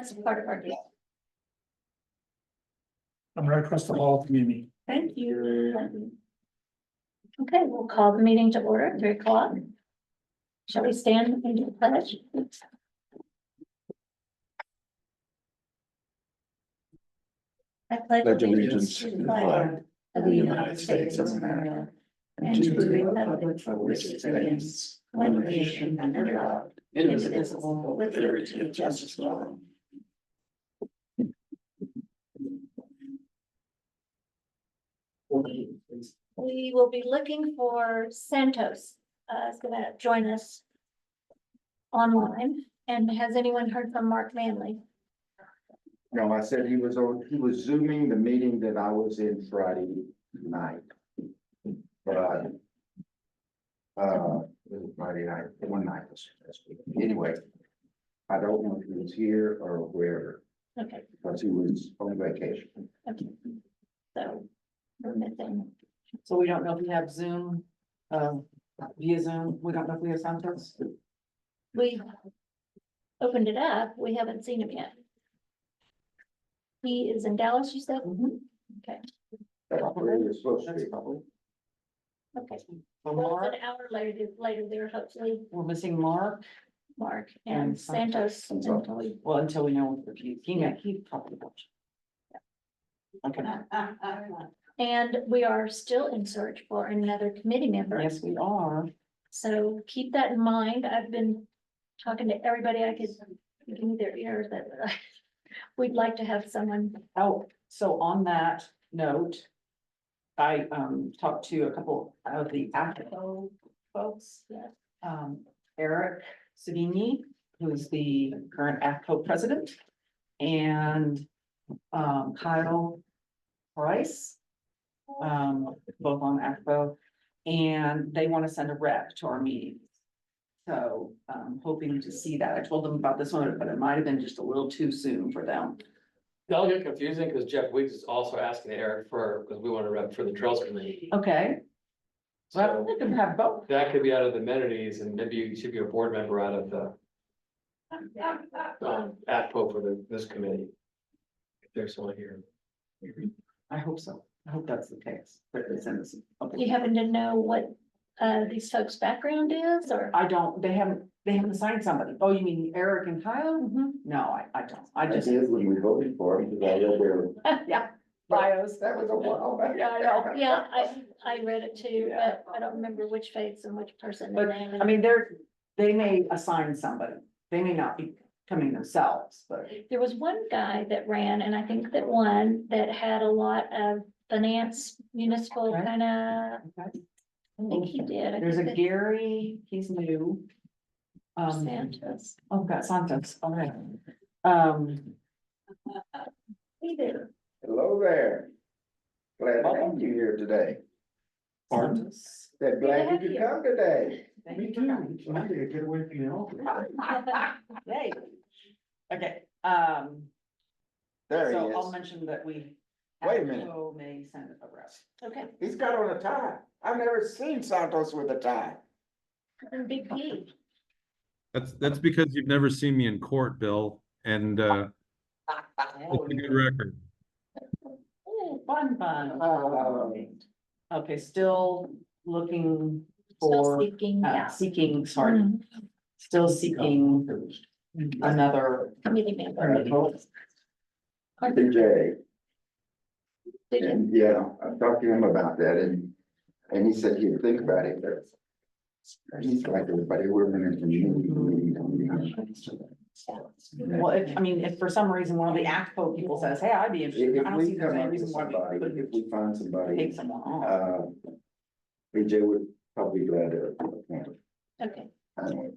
That's part of our deal. I'm right across the hall from Mimi. Thank you. Okay, we'll call the meeting to order, 3 o'clock. Shall we stand and do the pledge? I Pledge allegiance to the flag of the United States of America and to the republic for which it stands, one nation under God, indivisible, with liberty and justice for all. We will be looking for Santos, is gonna join us online. And has anyone heard from Mark Manley? No, I said he was zooming the meeting that I was in Friday night. But. It was Friday night, one night this week. Anyway. I don't know if he was here or where, Okay, because he was on vacation. okay. So we're missing. So we don't know if we have Zoom, via Zoom, we don't know if we have Santos. We opened it up, we haven't seen him yet. He is in Dallas, you said? Okay, That's where he was supposed to That's be. probably. okay. So Well, Mark, an hour later there, hopefully, we're missing Mark, Mark and And Santos. Santos. until we- well, until we know if he probably watch. Okay, And we are still in search for another committee member. yes, we are. So keep that in mind. I've been talking to everybody I could give me their ear that we'd like to have someone. Oh, so on that note. I talked to a couple of the AFCO folks. Yes. Eric Savigny, who's the current AFCO president. And Kyle Price. Both on AFCO, and they want to send a rep to our meetings. So hoping to see that. I told them about this one, but it might have been just a little too soon for them. That'll get confusing because Jeff Weeks is also asking Eric because we want to rep for the Trails Committee. Okay, well, So they can have both. that could be out of the amenities and maybe you should be a board member out of the AFPO for this committee. If there's someone here. I hope so. I hope that's the case. But they send us. Do you happen to know what these folks' background is or? I don't, they haven't assigned somebody. Oh, you mean Eric and Kyle? Mhm. No, I don't. I I just, did when we voted for him, because I read their, yeah, bios. that was a while back. Yeah, I know. Yeah, I read it too, but I don't remember which face and which person. But I mean, they may assign somebody. They may not be coming themselves, but There was one guy that ran, and I think that one that had a lot of finance, municipal Okay. kind of, okay. I think he did. I There's a think that- Gary, he's new. Santos. Oh, got Santos, all right. He did. Hello there. Glad to have you here today. Santos. Said glad you could come today. Thank you. Monday, get away from the office. Yay. Okay, There so he I'll is. mention that we. Wait a minute. AFCO may send a rep. Okay, He's got on a tie. I've never seen Santos with a tie. and Big P. That's because you've never seen me in court, Bill, and it's a good record. Oh, fun. Uh, Okay, still looking Still for, seeking, yeah. seeking, sorry, Mhm. still seeking another. Committee member. DJ, Did you? and yeah, I talked to him about that and he said he'd think about it, but. He's like everybody, we're going to meeting. Well, if for some reason one of the AFCO people says, hey, I'd be interested, If I don't see we there's come any up with reason why somebody, we if couldn't we find somebody, take someone on. BJ would probably be glad to appoint. Okay, Anyway,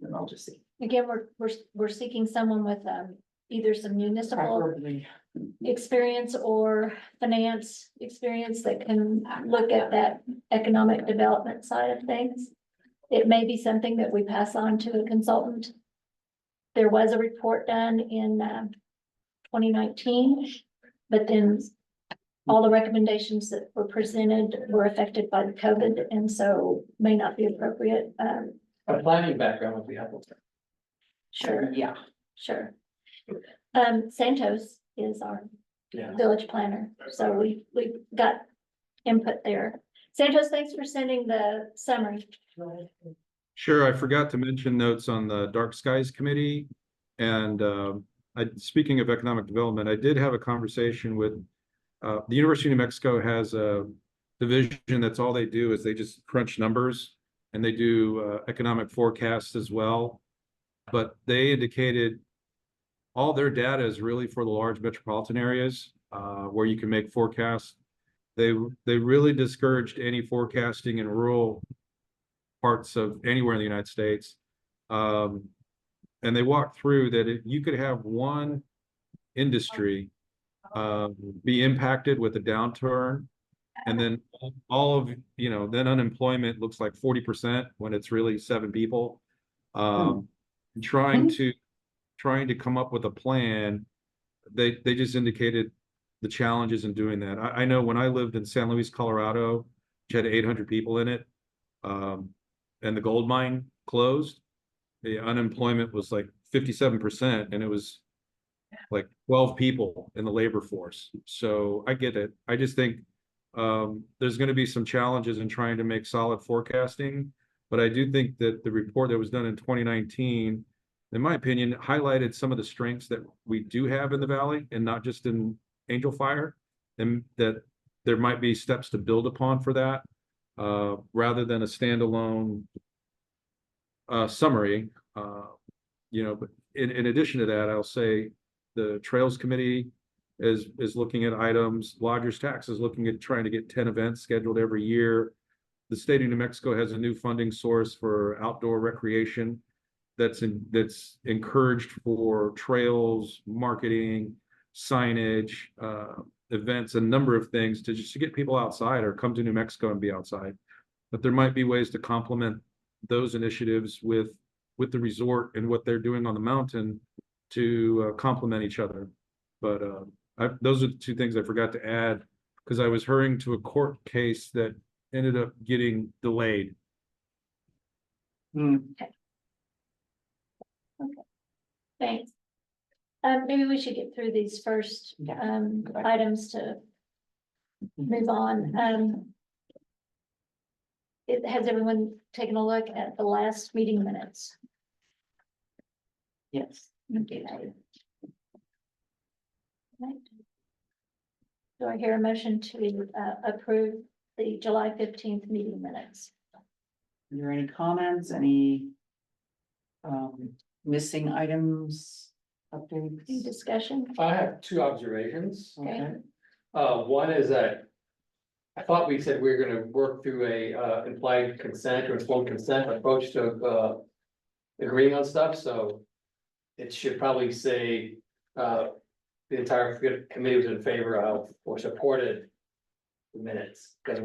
and I'll just see. again, we're seeking someone with either some municipal Preferably, experience or finance experience that can look at that economic development side of things. It may be something that we pass on to a consultant. There was a report done in 2019, but then all the recommendations that were presented were affected by the COVID and so may not be appropriate. A planning background would be helpful. Sure, yeah. sure. Santos is our Yeah. village planner, so we got input there. Santos, thanks for sending the summary. Sure, I forgot to mention notes on the Dark Skies Committee. And speaking of economic development, I did have a conversation with the University of New Mexico has a division that's all they do is they just crunch numbers and they do economic forecasts as well. But they indicated all their data is really for the large metropolitan areas where you can make forecasts. They really discouraged any forecasting in rural parts of anywhere in the United States. And they walked through that you could have one industry be impacted with a downturn. And then all of, then unemployment looks like 40% when it's really 7 people. Trying to come up with a plan, they just indicated the challenges in doing that. I know when I lived in San Luis, Colorado, which had 800 people in it, and the gold mine closed, the unemployment was like 57%, and it was like 12 people in the labor force. So I get it. I just think there's going to be some challenges in trying to make solid forecasting, but I do think that the report that was done in 2019, in my opinion, highlighted some of the strengths that we do have in the Valley and not just in Angel Fire, and that there might be steps to build upon for that rather than a standalone summary. But in addition to that, I'll say the Trails Committee is looking at items. Lodgers Tax is looking at trying to get 10 events scheduled every year. The state of New Mexico has a new funding source for outdoor recreation that's encouraged for trails, marketing, signage, events, a number of things to get people outside or come to New Mexico and be outside. But there might be ways to complement those initiatives with the resort and what they're doing on the mountain to complement each other. But those are the 2 things I forgot to add because I was hurrying to a court case that ended up getting delayed. Thanks. Maybe we should get through these first Yeah. items to move on. Has everyone taken a look at the last meeting minutes? Yes. Okay. Right. Do I hear a motion to approve the July 15th meeting minutes? Are there any comments, any missing items, Any updates? discussion? I have 2 observations. Okay. One is that I thought we said we were gonna work through a implied consent or informed consent approach to agreeing on stuff, so it should probably say the entire committee was in favor of or supported the minutes, because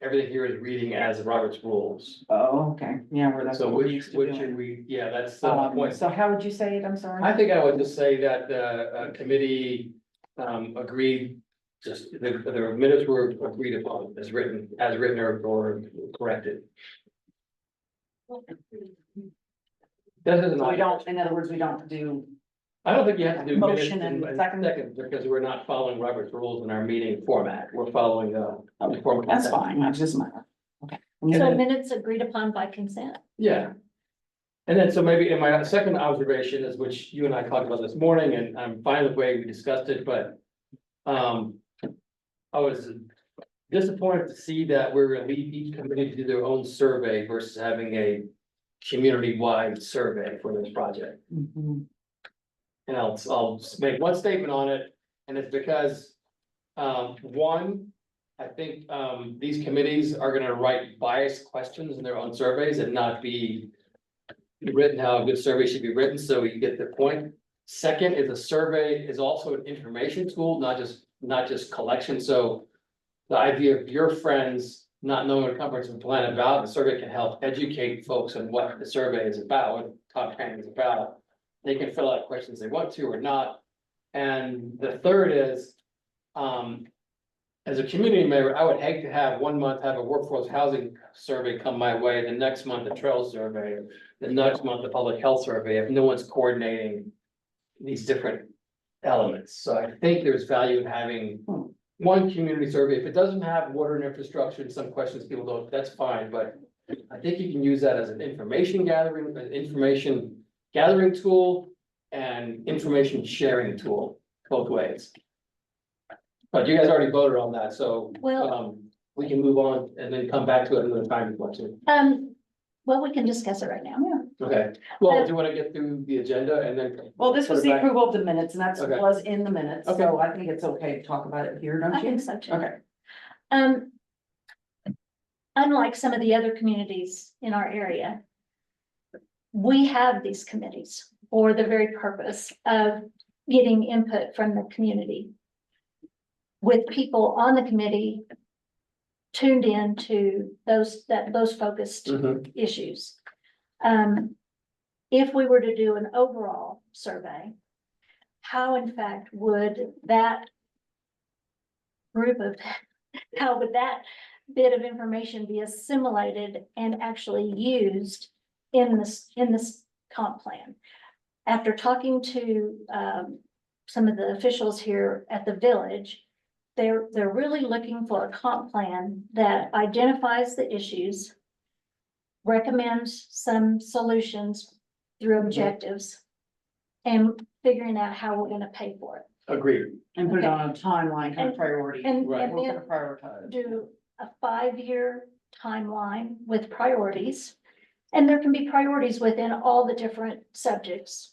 everything here is reading as Robert's rules. Oh, okay, yeah, where that's So what we're which used to should doing. we, yeah, that's the point. So how would you say it, I'm sorry? I think I would just say that the committee agreed, just the minutes were agreed upon as written or corrected. This is So we not, don't, in other words, we don't do, I don't think you have to do minutes Motion and in second. seconds, because we're not following Robert's rules in our meeting format. We're following the format. that's fine, that's just my, okay. So minutes agreed upon by consent. Yeah. And then, so maybe in my second observation is, which you and I talked about this morning, and I'm fine with the way we discussed it, but. I was disappointed to see that we're gonna leave each committee to do their own survey versus having a community-wide survey for this project. Mhm. And I'll make one statement on it, and it's because, one, I think, these committees are gonna write biased questions in their own surveys and not be written how a good survey should be written, so you get the point. Second is a survey is also an information tool, not just collection, so the idea of your friends not knowing what a comprehensive plan about, the survey can help educate folks on what the survey is about, what top planning is about. They can fill out questions they want to or not. And the third is, as a community member, I would hate to have 1 month have a workforce housing survey come my way, the next month a trails survey, the next month a public health survey, if no one's coordinating these different elements, so I think there's value in having one community survey. If it doesn't have water and infrastructure and some questions people don't, that's fine, but I think you can use that as an information gathering tool and information sharing tool, both ways. But you guys already voted on that, so, Well- we can move on and then come back to it another time if you want to. Well, we can discuss it right now. Okay, well, do you wanna get through the agenda and then? Well, this was put it the back? approval of the minutes, and that's Okay. was in the minutes, Okay. so I think it's okay to talk about it here, I don't you? think so too. Okay. Um. Unlike some of the other communities in our area. We have these committees for the very purpose of getting input from the community. With people on the committee. Tuned in to those focused Mhm. issues. If we were to do an overall survey. How in fact would that group of, how would that bit of information be assimilated and actually used in this comp plan? After talking to, some of the officials here at the village, they're really looking for a comp plan that identifies the issues, recommends some solutions through objectives, and figuring out how we're gonna pay for it. Agreed, And put it Okay. on a timeline, kind of And- priority. And, Right. and We're then gonna prioritize. do a 5-year timeline with priorities. And there can be priorities within all the different subjects.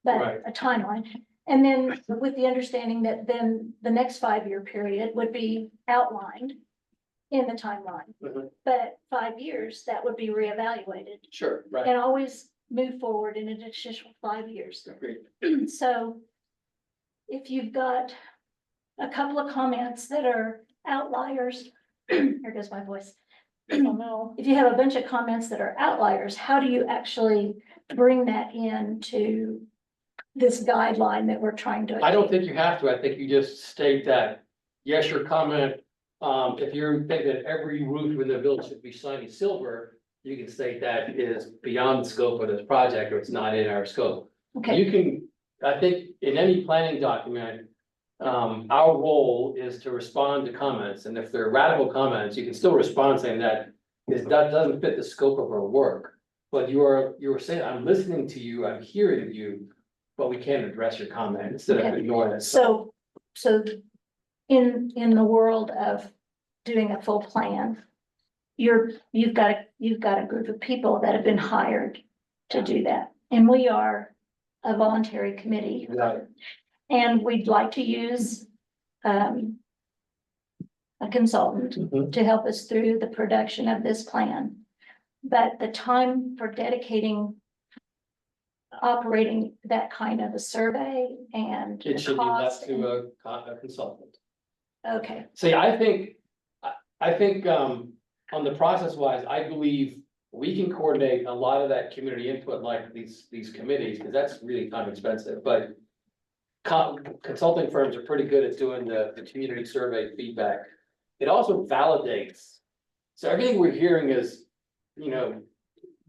But Right. a timeline, and then with the understanding that then the next 5-year period would be outlined in the timeline. Mhm. But at 5 years, that would be reevaluated sure, right, and always move forward in an additional 5 years. agreed. So if you've got a couple of comments that are outliers, here goes my voice. If you have a bunch of comments that are outliers, how do you actually bring that into this guideline that we're trying to? I don't achieve? think you have to, I think you just state that, yes, your comment, if you think that every roof in the village should be shiny silver, you can state that is beyond the scope of this project, or it's not in our scope. Okay, You can, I think, in any planning document, our role is to respond to comments, and if they're radical comments, you can still respond saying that that doesn't fit the scope of our work. But you are saying, I'm listening to you, I'm hearing you, but we can't address your comment instead of Okay. ignoring it. so in the world of doing a full plan, you've got a group of people that have been hired to do that. And we are a voluntary committee. Right. And we'd like to use a consultant Mhm. to help us through the production of this plan. But the time for dedicating operating that kind of a survey and It the should be left cost. to a consultant. Okay, See, I think, on the process wise, I believe we can coordinate a lot of that community input like these committees, because that's really kind of expensive, but consulting firms are pretty good at doing the community survey feedback. It also validates. So everything we're hearing is,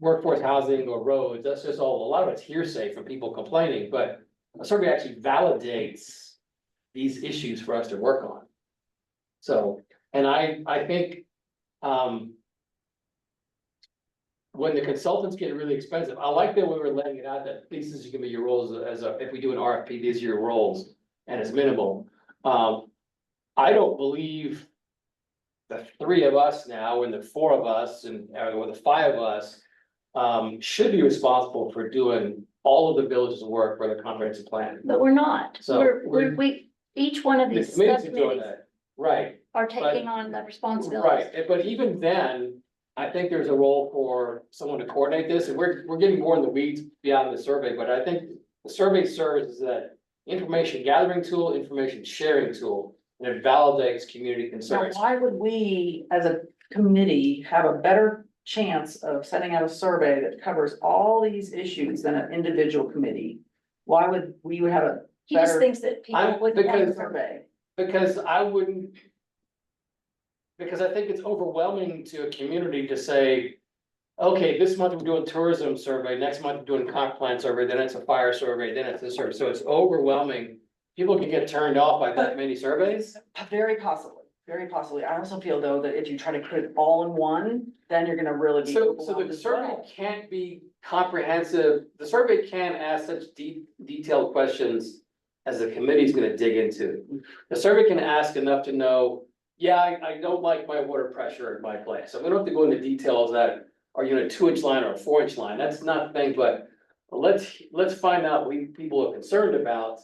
workforce housing or roads, that's just all, a lot of it's hearsay from people complaining, but a survey actually validates these issues for us to work on. So, and I think, when the consultants get really expensive, I like that we were laying it out that this is gonna be your roles if we do an RFP, these are your roles, and it's minimal. I don't believe the 3 of us now, and the 4 of us, or the 5 of us, should be responsible for doing all of the village's work for the comprehensive plan. but we're not. So Each one of The these committees are doing subcommittees that, right? are taking on the responsibilities. Right, but even then, I think there's a role for someone to coordinate this, and we're getting more in the weeds beyond the survey, but I think the survey serves as that information gathering tool, information sharing tool, and it validates community Now, concerns. why would we, as a committee, have a better chance of sending out a survey that covers all these issues than an individual committee? Why would we have a He just better thinks that people would. because- survey? Because because I think it's overwhelming to a community to say, okay, this month we're doing tourism survey, next month we're doing comp plan survey, then it's a fire survey, then it's this survey, so it's overwhelming. people can get turned off by that many surveys. Very possibly, very possibly. I also feel though that if you try to put it all in one, then you're gonna really be So overwhelmed the as survey well. can't be comprehensive, the survey can ask such detailed questions as the committee's gonna dig into. The survey can ask enough to know, yeah, I don't like my water pressure in my place, so we don't have to go into details that, are you in a 2-inch line or a 4-inch line, that's not the thing, but let's find out what people are concerned about.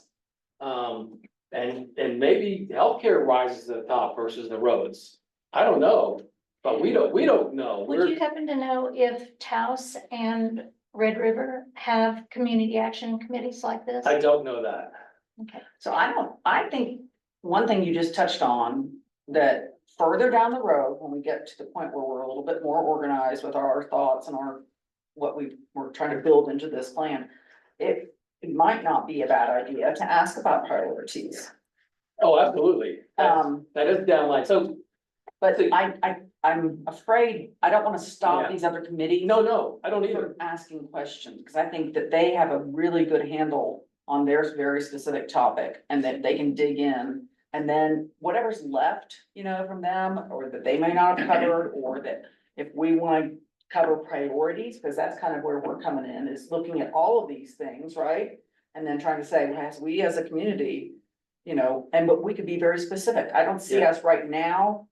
And maybe healthcare rises to the top versus the roads, I don't know, but we don't know. Would you happen to know if Taos and Red River have community action committees like this? I don't know that. Okay. So I think one thing you just touched on, that further down the road, when we get to the point where we're a little bit more organized with our thoughts and what we're trying to build into this plan, it might not be a bad idea to ask about priorities. Oh, absolutely. That is downline. So, But I'm afraid, I don't wanna stop Yeah. these other committees. no, I don't either. From asking questions, because I think that they have a really good handle on their very specific topic and that they can dig in. And then whatever's left, from them, or that they may not have covered, or that if we want to cover priorities, because that's kind of where we're coming in, is looking at all of these things, right? And then trying to say, well, as we as a community, but we could be very specific. I don't see Yeah. us right now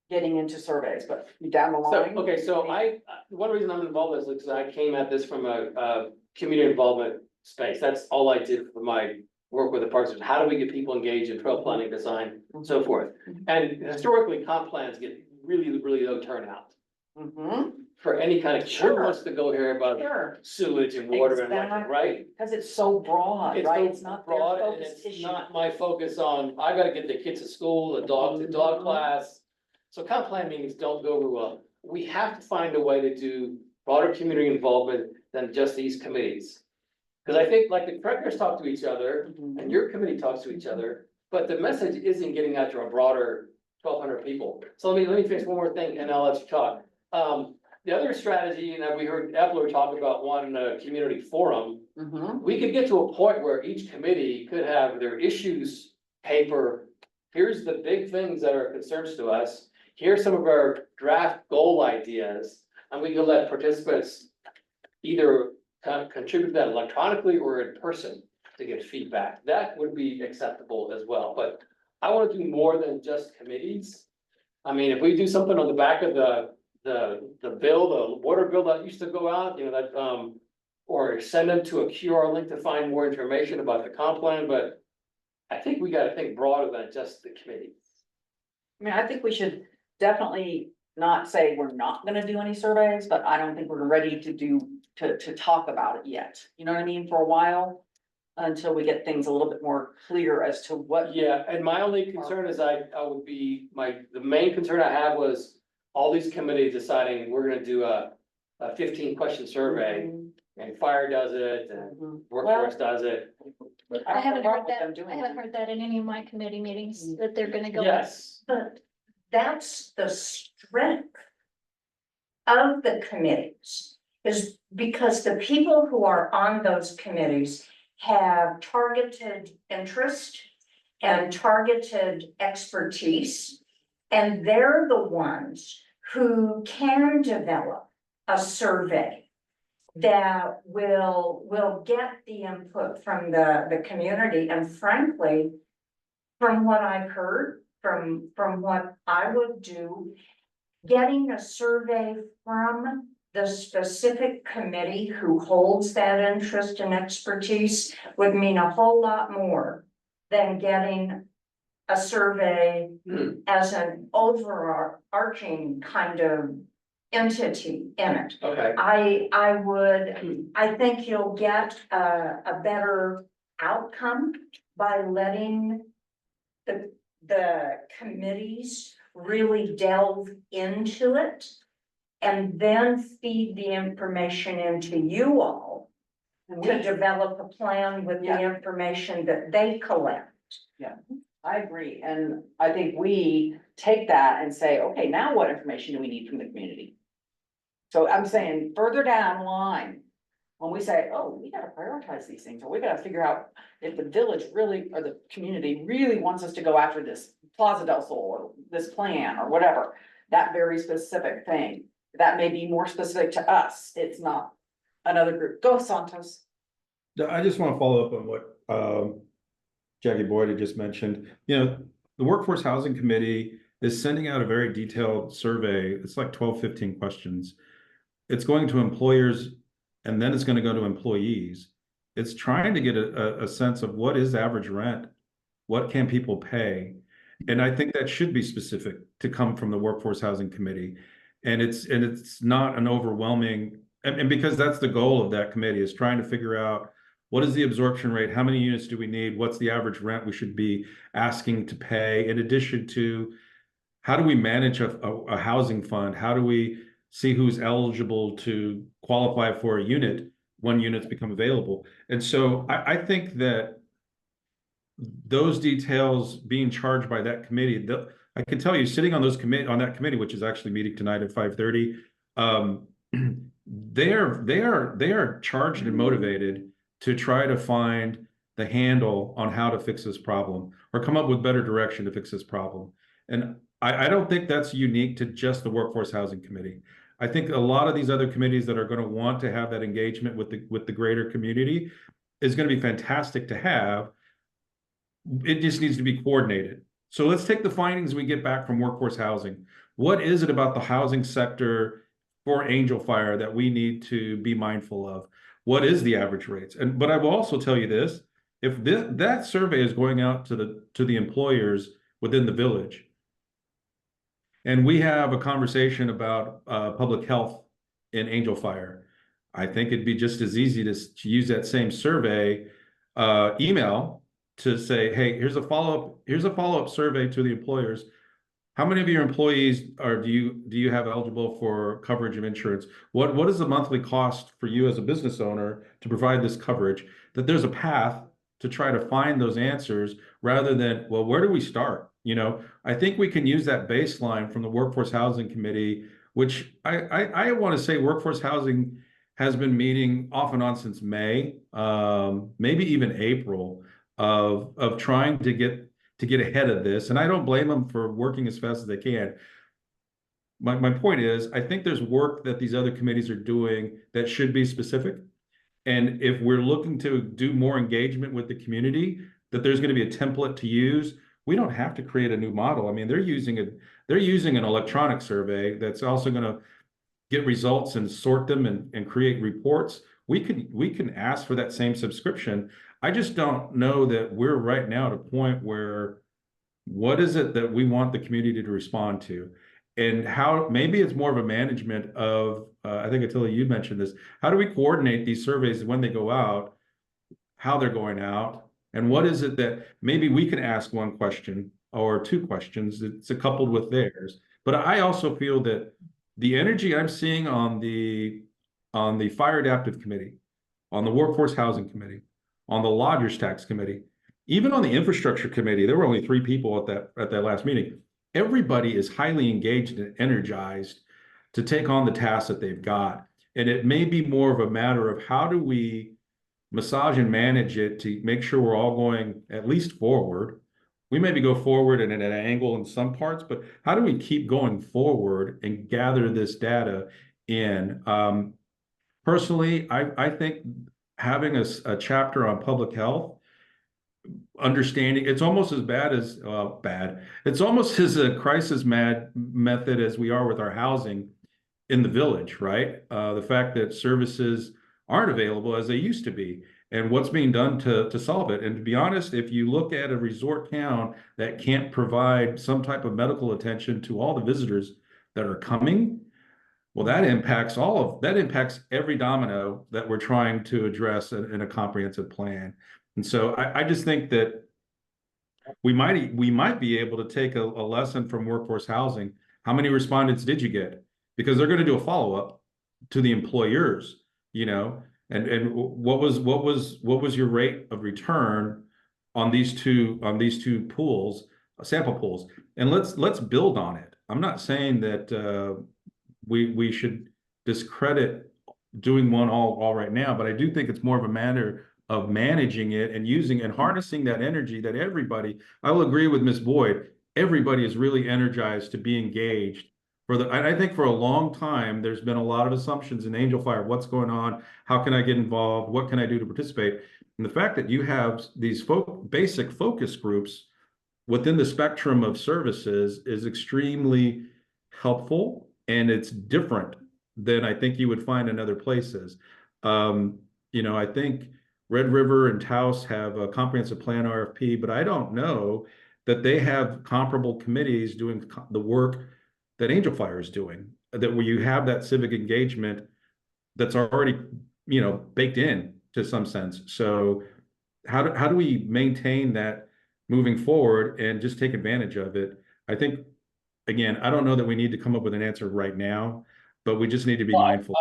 getting into surveys, but down the So, line. okay, so one reason I'm involved is because I came at this from a community involvement space. That's all I did for my work with the parks. Is how do we get people engaged in trail planning, design, and so forth? And historically, comp plans get really, really low turnout Mhm. for any kind of, who Sure. wants to go here about Sure. sewage and water and electric, right? Because it's so broad, right? It's It's so not their broad and focus it's issue. not my focus on, I gotta get the kids to school, the dog to dog Mhm. class. So comp plan meetings don't go over well. We have to find a way to do broader community involvement than just these committees. Cause I think like the directors talk to each other Mhm. and your committee talks to each other, but the message isn't getting out to a broader 1,200 people. So let me finish one more thing and I'll let you talk. The other strategy, and we heard Epler talk about one community forum. Mhm. We could get to a point where each committee could have their issues paper. Here's the big things that are concerns to us. Here's some of our draft goal ideas, and we can let participants either contribute that electronically or in person to get feedback. That would be acceptable as well, but I want to do more than just committees. I mean, if we do something on the back of the bill, the water bill that used to go out, or send them to a QR link to find more information about the comp plan, but I think we gotta think broader than just the committee. I mean, I think we should definitely not say we're not gonna do any surveys, but I don't think we're ready to talk about it yet. You know what I mean, for a while, until we get things a little bit more clear as to what. Yeah, and my only concern is I would be, the main concern I have was all these committees deciding we're gonna do a 15-question survey, and fire does it, and Mhm. workforce does it. But I don't haven't have a heard problem with that, them doing I haven't it. heard that in any of my committee meetings, that they're gonna go. Yes, But that's the strength of the committees, is because the people who are on those committees have targeted interest and targeted expertise. And they're the ones who can develop a survey that will get the input from the community. And frankly, from what I've heard, from what I would do, getting a survey from the specific committee who holds that interest and expertise would mean a whole lot more than getting a survey as an overarching kind of entity in it. okay, I think you'll get a better outcome by letting the committees really delve into it and then feed the information into you all And to we- develop a plan with the Yeah. information that they collect. I agree, and I think we take that and say, okay, now what information do we need from the community? So I'm saying further down the line, when we say, oh, we gotta prioritize these things, or we gotta figure out if the village really, or the community really wants us to go after this Plaza del Sol, or this plan, or whatever, that very specific thing, that may be more specific to us, it's not another group. Go Santos. I just want to follow up on what Jackie Boyd had just mentioned. You know, the Workforce Housing Committee is sending out a very detailed survey. It's like 12, 15 questions. It's going to employers and then it's going to go to employees. It's trying to get a sense of what is average rent, what can people pay? And I think that should be specific to come from the Workforce Housing Committee. And it's not an overwhelming, and because that's the goal of that committee, is trying to figure out what is the absorption rate, how many units do we need, what's the average rent we should be asking to pay, in addition to how do we manage a housing fund? How do we see who's eligible to qualify for a unit when units become available? And so I think that those details being charged by that committee, I can tell you, sitting on that committee, which is actually meeting tonight at 5:30, they are charged and motivated to try to find the handle on how to fix this problem or come up with better direction to fix this problem. And I don't think that's unique to just the Workforce Housing Committee. I think a lot of these other committees that are going to want to have that engagement with the greater community is going to be fantastic to have. It just needs to be coordinated. So let's take the findings we get back from Workforce Housing. What is it about the housing sector for Angel Fire that we need to be mindful of? What is the average rates? But I will also tell you this: if that survey is going out to the employers within the village, and we have a conversation about public health in Angel Fire, I think it'd be just as easy to use that same survey email to say, hey, here's a follow-up survey to the employers. How many of your employees do you have eligible for coverage of insurance? What is the monthly cost for you as a business owner to provide this coverage? That there's a path to try to find those answers rather than, well, where do we start? You know, I think we can use that baseline from the Workforce Housing Committee, which I want to say Workforce Housing has been meeting off and on since May, maybe even April, of trying to get ahead of this. And I don't blame them for working as fast as they can. My point is, I think there's work that these other committees are doing that should be specific. And if we're looking to do more engagement with the community, that there's going to be a template to use. We don't have to create a new model. I mean, they're using an electronic survey that's also going to get results and sort them and create reports. We can ask for that same subscription. I just don't know that we're right now at a point where what is it that we want the community to respond to, and how maybe it's more of a management of I think Attila, you mentioned this. How do we coordinate these surveys when they go out, how they're going out, and what is it that maybe we can ask one question or two questions that's coupled with theirs. But I also feel that the energy I'm seeing on the Fire Adaptive Committee, on the Workforce Housing Committee, on the Lodgers Tax Committee, even on the Infrastructure Committee, there were only 3 people at that last meeting. Everybody is highly engaged and energized to take on the tasks that they've got. And it may be more of a matter of how do we massage and manage it to make sure we're all going at least forward. We maybe go forward and at an angle in some parts, but how do we keep going forward and gather this data in? Personally, I think having a chapter on public health, understanding it's almost as bad as it's almost as a crisis method as we are with our housing in the village, right? The fact that services aren't available as they used to be, and what's being done to solve it. And to be honest, if you look at a resort town that can't provide some type of medical attention to all the visitors that are coming, well, that impacts every domino that we're trying to address in a comprehensive plan. And so I just think that we might be able to take a lesson from Workforce Housing. How many respondents did you get? Because they're going to do a follow-up to the employers, you know, and what was your rate of return on these two pools, sample pools, and let's build on it. I'm not saying that we should discredit doing one all right now, but I do think it's more of a matter of managing it and using and harnessing that energy that everybody, I will agree with Ms. Boyd, everybody is really energized to be engaged. I think for a long time, there's been a lot of assumptions in Angel Fire, what's going on, how can I get involved, what can I do to participate? And the fact that you have these basic focus groups within the spectrum of services is extremely helpful, and it's different than I think you would find in other places. I think Red River and Taos have a comprehensive plan RFP, but I don't know that they have comparable committees doing the work that Angel Fire is doing, that where you have that civic engagement that's already, baked in to some sense. So how do we maintain that moving forward and just take advantage of it? I think, again, I don't know that we need to come up with an answer right now, but we just need to be mindful.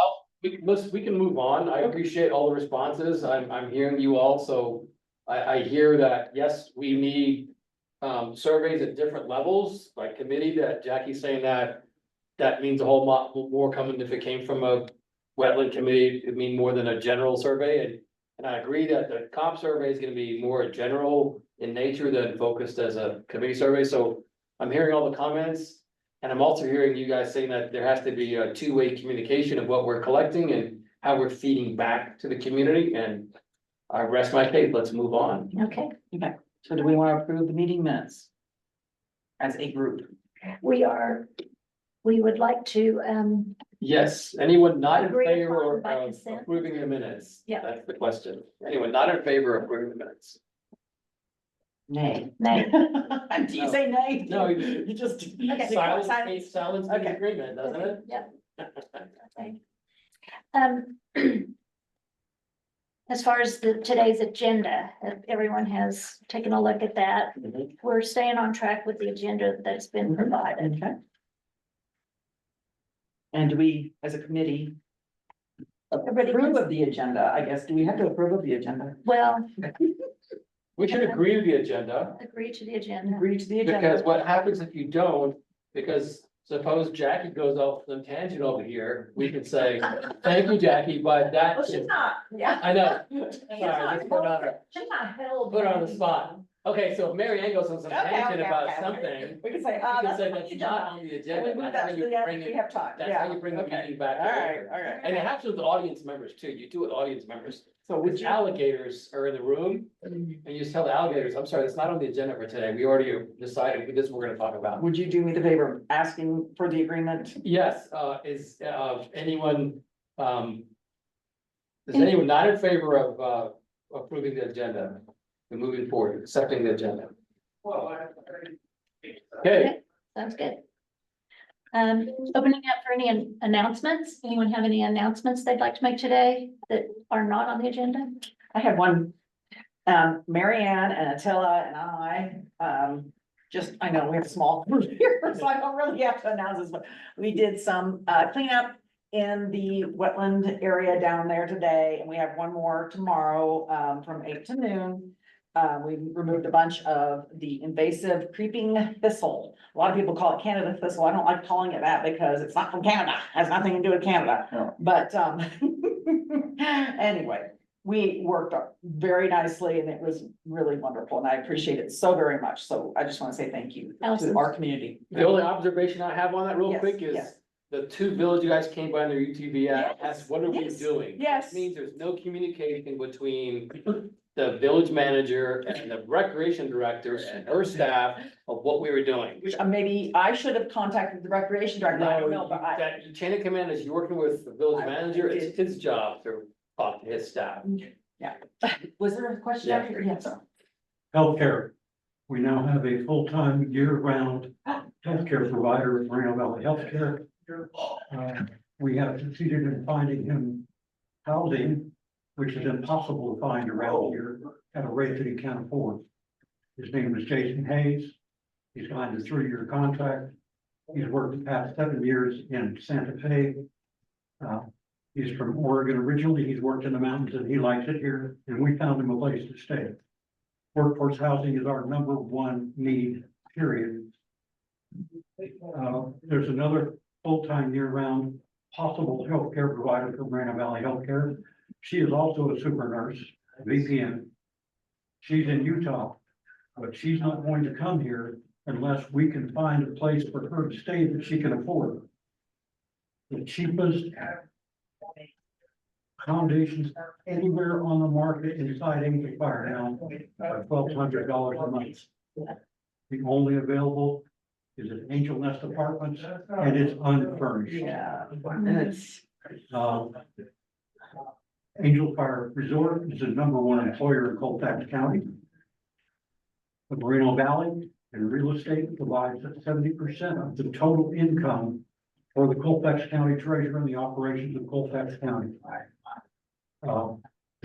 We can move on. I appreciate all the responses. I'm hearing you all, so I hear that, yes, we need surveys at different levels, like committee, that Jackie's saying that means a whole lot more coming if it came from a wetland committee. It'd mean more than a general survey, and I agree that the comp survey is gonna be more general in nature than focused as a committee survey. So I'm hearing all the comments, and I'm also hearing you guys saying that there has to be a two-way communication of what we're collecting and how we're feeding back to the community, and I rest my case. Let's move on. Okay, So do we want to approve the meeting minutes? As a group? we would like to, Yes, anyone not in Agree favor upon by of consent? approving the minutes? Yeah. That's the question. Anyone not in favor of approving the minutes? Nay. nay, Do you say nay? No, You just. Okay. Silence means Okay. agreement, doesn't it? yep. Okay. As far as today's agenda, if everyone has taken a look at that, Mhm. we're staying on track with the agenda that's been provided. Okay. And do we, as a committee, Everybody approve can- of the agenda? I guess, do we have to approve of the agenda? Well, We should agree to the agenda, agree to the agenda. Agree to the agenda? because what happens if you don't, because suppose Jackie goes off some tangent over here, we could say, thank you, Jackie, but that. Well, she's not, yeah. I know, She's sorry, not just put on her. She's not held. Put her on the spot. Okay, so if Mary Ann goes on some Okay, tangent okay, about okay. something, We can say, you ah, can that's say on the that's agenda. not on the And we agenda, move that's that how to you the end bring if we it, have time, that's yeah. how you bring the Okay. meeting back. All to right, order. all right. And it happens with audience members too, you do it with audience members. So would Which you, alligators are in the room, and you just tell the alligators, I'm sorry, that's not on the agenda for today, we already decided this is what we're gonna talk about. would you do me the favor of asking for the agreement? Yes, is, anyone, is anyone not in favor of, approving the agenda? And moving forward, accepting the agenda? Okay, Sounds good. Opening up for any announcements. Anyone have any announcements they'd like to make today that are not on the agenda? I had one, Mary Ann and Attila and I, I know we have a small group here, so I don't really have to announce this, but we did some, cleanup in the wetland area down there today, and we have one more tomorrow, from 8 to noon. We removed a bunch of the invasive creeping thistle. A lot of people call it Canada thistle. I don't like calling it that because it's not from Canada, has nothing to do with Canada. No. But, anyway, we worked very nicely and it was really wonderful and I appreciate it so very much. So I just want to say thank you to Allison. our community. the only observation I have on that real Yes, quick is, yes. the two villas you guys came by in their UTV app, Yes, that's what are we yes, doing? yes. It means there's no communication between the village manager and the recreation director and her staff of what we were doing. Which maybe I should have contacted the recreation director. I don't know, but That chain of command is you're working with the village I manager, it's did. his job to talk to his staff. was there a question Yeah. out here? Yes. Healthcare. We now have a full-time, year-round healthcare provider at Moreno Valley Healthcare. We have succeeded in finding him housing, which is impossible to find around here at a rate that he can't afford. His name is Jason Hayes. He's signed a 3-year contract. He's worked the past 7 years in Santa Fe. He's from Oregon originally. He's worked in the mountains and he likes it here, and we found him a place to stay. Workforce housing is our #1 need, period. There's another full-time year-round possible healthcare provider for Moreno Valley Healthcare. She is also a super nurse, VPN. She's in Utah, but she's not going to come here unless we can find a place for her to stay that she can afford. The cheapest accommodations anywhere on the market inside Angel Fire now are $1,200 a month. The only available is an Angel Nest Apartments, and it's unfurnished. Yeah, and it's, Angel Fire Resort is the #1 employer in Colfax County. The Moreno Valley and real estate provides 70% of the total income for the Colfax County Treasurer and the operations of Colfax County.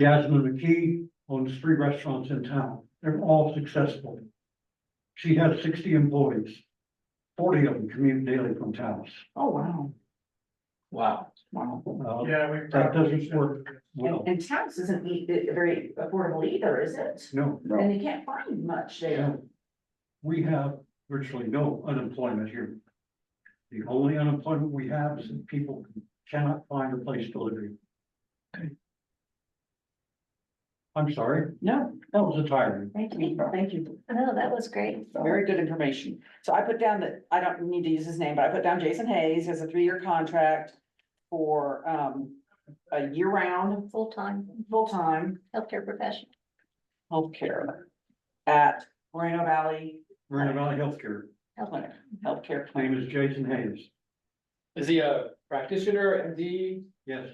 Jasmine McKee owns 3 restaurants in town. They're all successful. She has 60 employees. 40 of them commute daily from Taos. oh, wow, Wow. wow. That doesn't work well. And Taos isn't very affordable either, is it? No, No, And you can't find much there. no. We have virtually no unemployment here. The only unemployment we have is that people cannot find a place to live. I'm sorry, No, that was a tyrant. thank you, thank you. No, that was great. Very good information. So I put down that, I don't need to use his name, but I put down Jason Hayes as a 3-year contract for, a year-round, Full-time full-time healthcare professional. healthcare at Moreno Valley Moreno Valley Healthcare. Clinic, healthcare His name clinic. is Jason Hayes. Is he a practitioner, MD? Yes,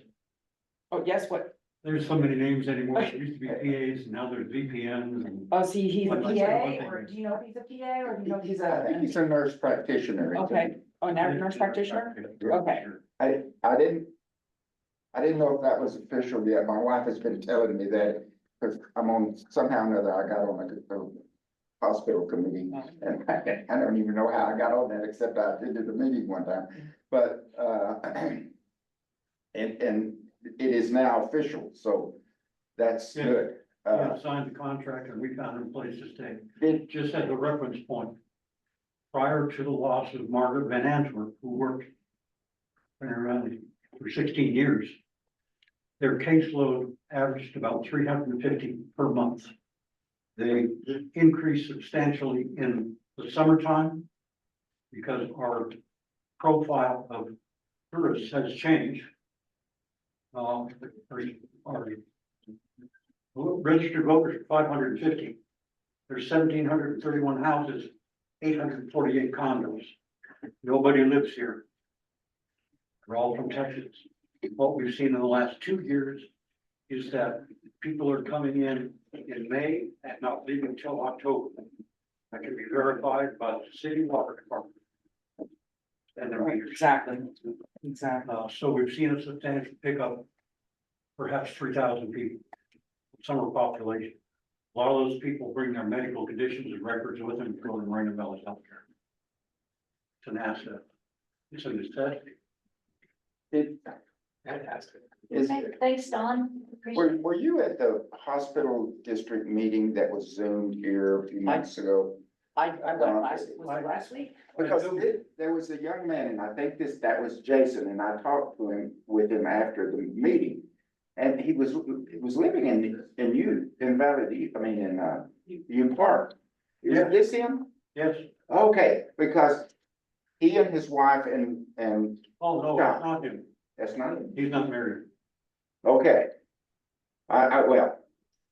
Oh, yes, what, there's so many names anymore. It used to be PAs and now there's VPNs and. oh, see, he's a I'd like to know PA, what they or mean. do you know if he's a PA, or do you know if he's I think he's a? a nurse practitioner. Okay, oh, now nurse practitioner? Okay. I didn't know if that was official yet. My wife has been telling me that, because I'm on, somehow or another, I got on a hospital committee. And I don't even know how I got on that, except I attended the meeting one time, but, and it is now official, so that's Yeah. good. We have signed the contract and we found him a place to stay. Did, Just as a reference point. Prior to the loss of Margaret Van Antwerp, who worked around for 16 years. Their caseload averaged about 350 per month. They increased substantially in the summertime because our profile of tourists has changed. Our registered voters are 550. There's 1,731 houses, 848 condos. Nobody lives here. They're all from Texas. What we've seen in the last 2 years is that people are coming in May and not leaving until October. That can be verified by the city water department. And their meters. Exactly, exactly. So we've seen a substantial pickup, perhaps 3,000 people, summer population. A lot of those people bring their medical conditions and records with them to go to Moreno Valley Healthcare. It's an asset. It's a necessity. Fantastic. Thanks, Don. Appreciate it. were you at the hospital district meeting that was zoomed here a few months ago? I went last, was it last week? Because there was a young man, and I think that was Jason, and I talked with him after the meeting. And he was living in Valley, in Park. Is Yeah. this him? Yes. Okay, because he and his wife and Oh, no, Yeah. it's not him. that's not him. He's not married. Okay. Well,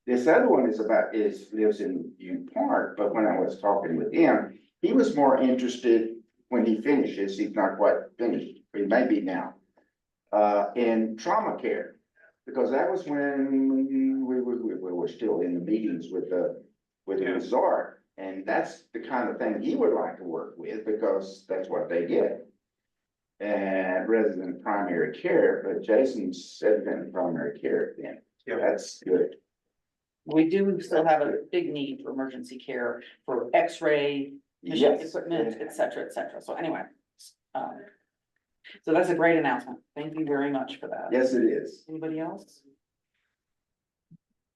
this other one lives in U Park, but when I was talking with him, he was more interested when he finishes, he's not quite finished, he may be now, in trauma care. Because that was when we were still in the meetings with the Yeah. resort. And that's the kind of thing he would like to work with, because that's what they get. And rather than primary care, but Jason said in primary care then. Yeah. That's good. We do still have a big need for emergency care, for X-ray, machine Yes. equipment, et cetera, so anyway. So that's a great announcement, thank you very much for that. Yes, it is. Anybody else?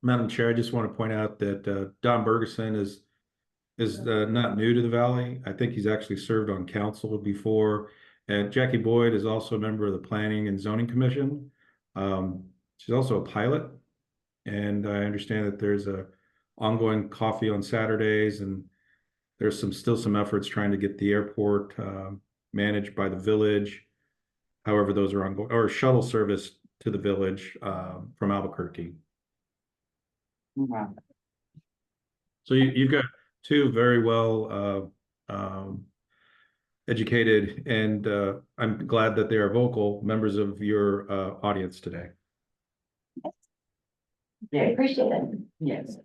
Madam Chair, I just want to point out that Don Bergeson is not new to the Valley. I think he's actually served on council before And Jackie Boyd is also a member of the Planning and Zoning Commission. She's also a pilot. And I understand that there's a ongoing coffee on Saturdays, and there's still some efforts trying to get the airport managed by the village. However, those are ongoing, or shuttle service to the village from Albuquerque. Wow. So you've got two very well educated, and I'm glad that they are vocal members of your audience today. I Yeah, appreciate it. yes.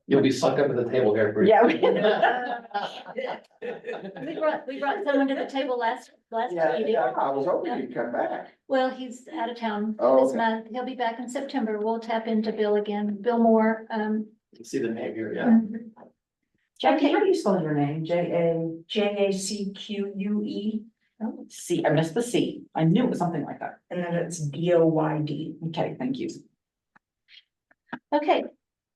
You'll be sucked up at the table here. Bruce. Yeah. We brought someone to the table last Yeah, meeting. I was hoping you'd come back. Well, he's out of town Oh, this okay. month. He'll be back in September. We'll tap into Bill again, Bill Moore. See the name here, yeah. Jackie, how do you spell your name? JACQUE, C, I missed the C. I knew it was something like that. and then it's DOYD. Okay, thank you. Okay,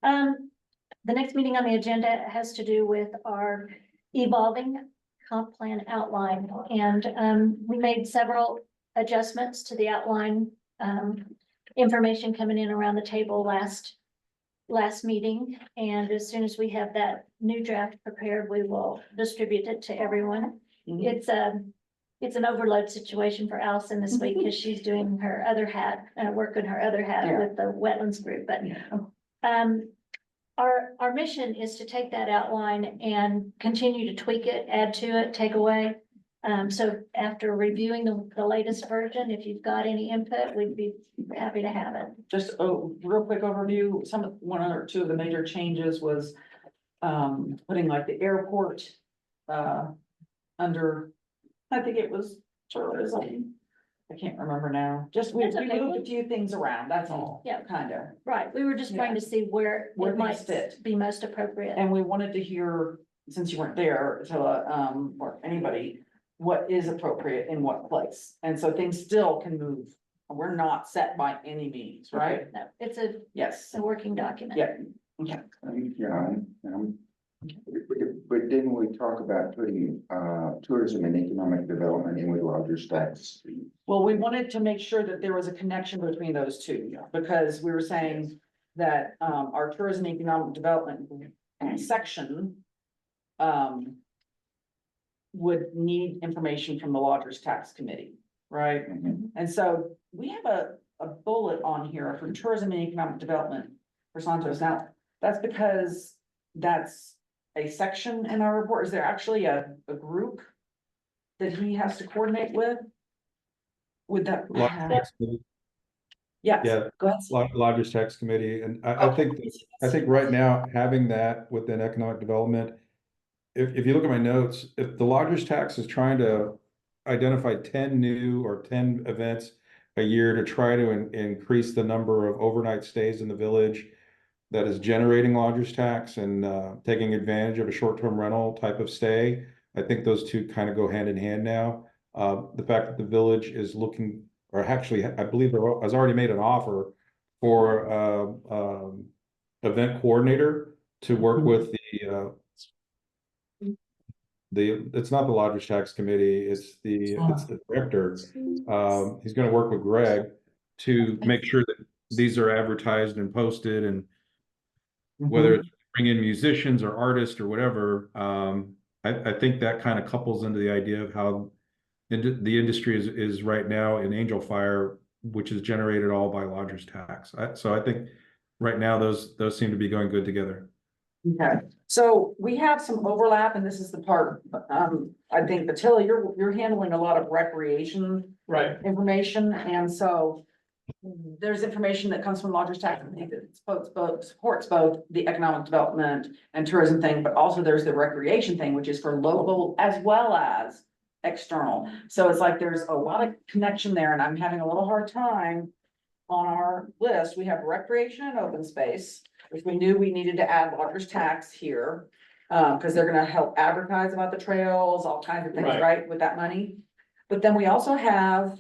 the next meeting on the agenda has to do with our evolving comp plan outline. And, we made several adjustments to the outline, information coming in around the table last meeting. And as soon as we have that new draft prepared, we will distribute it to everyone. Mhm. It's an overload situation for Allison this week because she's doing her other hat, working her other hat Yeah. with the wetlands group, but Yeah. our mission is to take that outline and continue to tweak it, add to it, take away. So after reviewing the latest version, if you've got any input, we'd be happy to have it. Just a real quick overview, one or two of the major changes was putting like the airport under, I think it was tourism. I can't remember now, just we That's okay. moved a few things around, that's all. Yeah. Kind of, Right, we were just trying to see where Where it might things fit. be most appropriate. and we wanted to hear, since you weren't there, to or anybody, what is appropriate in what place, and so things still can move. We're not set by any means, right? No, it's a Yes, working document. yeah, okay. But didn't we talk about putting tourism and economic development in with Rogers tax? Well, we wanted to make sure that there was a connection between those two, because we were saying that our tourism and economic development section would need information from the Lodgers Tax Committee, right? Mhm. And so we have a bullet on here for tourism and economic development for Santos. Now, that's because that's a section in our report. Is there actually a group that he has to coordinate with? Would that? Yes, Yeah. go ahead. Lodgers Tax Committee, and I think right now, having that within economic development, if you look at my notes, if the Lodgers Tax is trying to identify 10 new or 10 events a year to try to increase the number of overnight stays in the village that is generating Lodgers Tax and taking advantage of a short-term rental type of stay, I think those two kind of go hand in hand now. The fact that the village is looking, or actually, I believe has already made an offer for event coordinator to work with it's not the Lodgers Tax Committee, it's the director. He's gonna work with Greg to make sure that these are advertised and posted, and whether it's bring in musicians or artists or whatever. I think that kind of couples into the idea of how the industry is right now in Angel Fire, which is generated all by Lodgers Tax. So I think right now those seem to be going good together. Okay, so we have some overlap, and this is the part, I think, Attila, you're handling a lot of recreation Right. information, and so there's information that comes from Lodgers Tax Committee that supports both the economic development and tourism thing, but also there's the recreation thing, which is for local as well as external. So it's like there's a lot of connection there, and I'm having a little hard time on our list. We have recreation and open space, which we knew we needed to add Lodgers Tax here, because they're gonna help advertise about the trails, all kinds of things, Right. right, with that money. But then we also have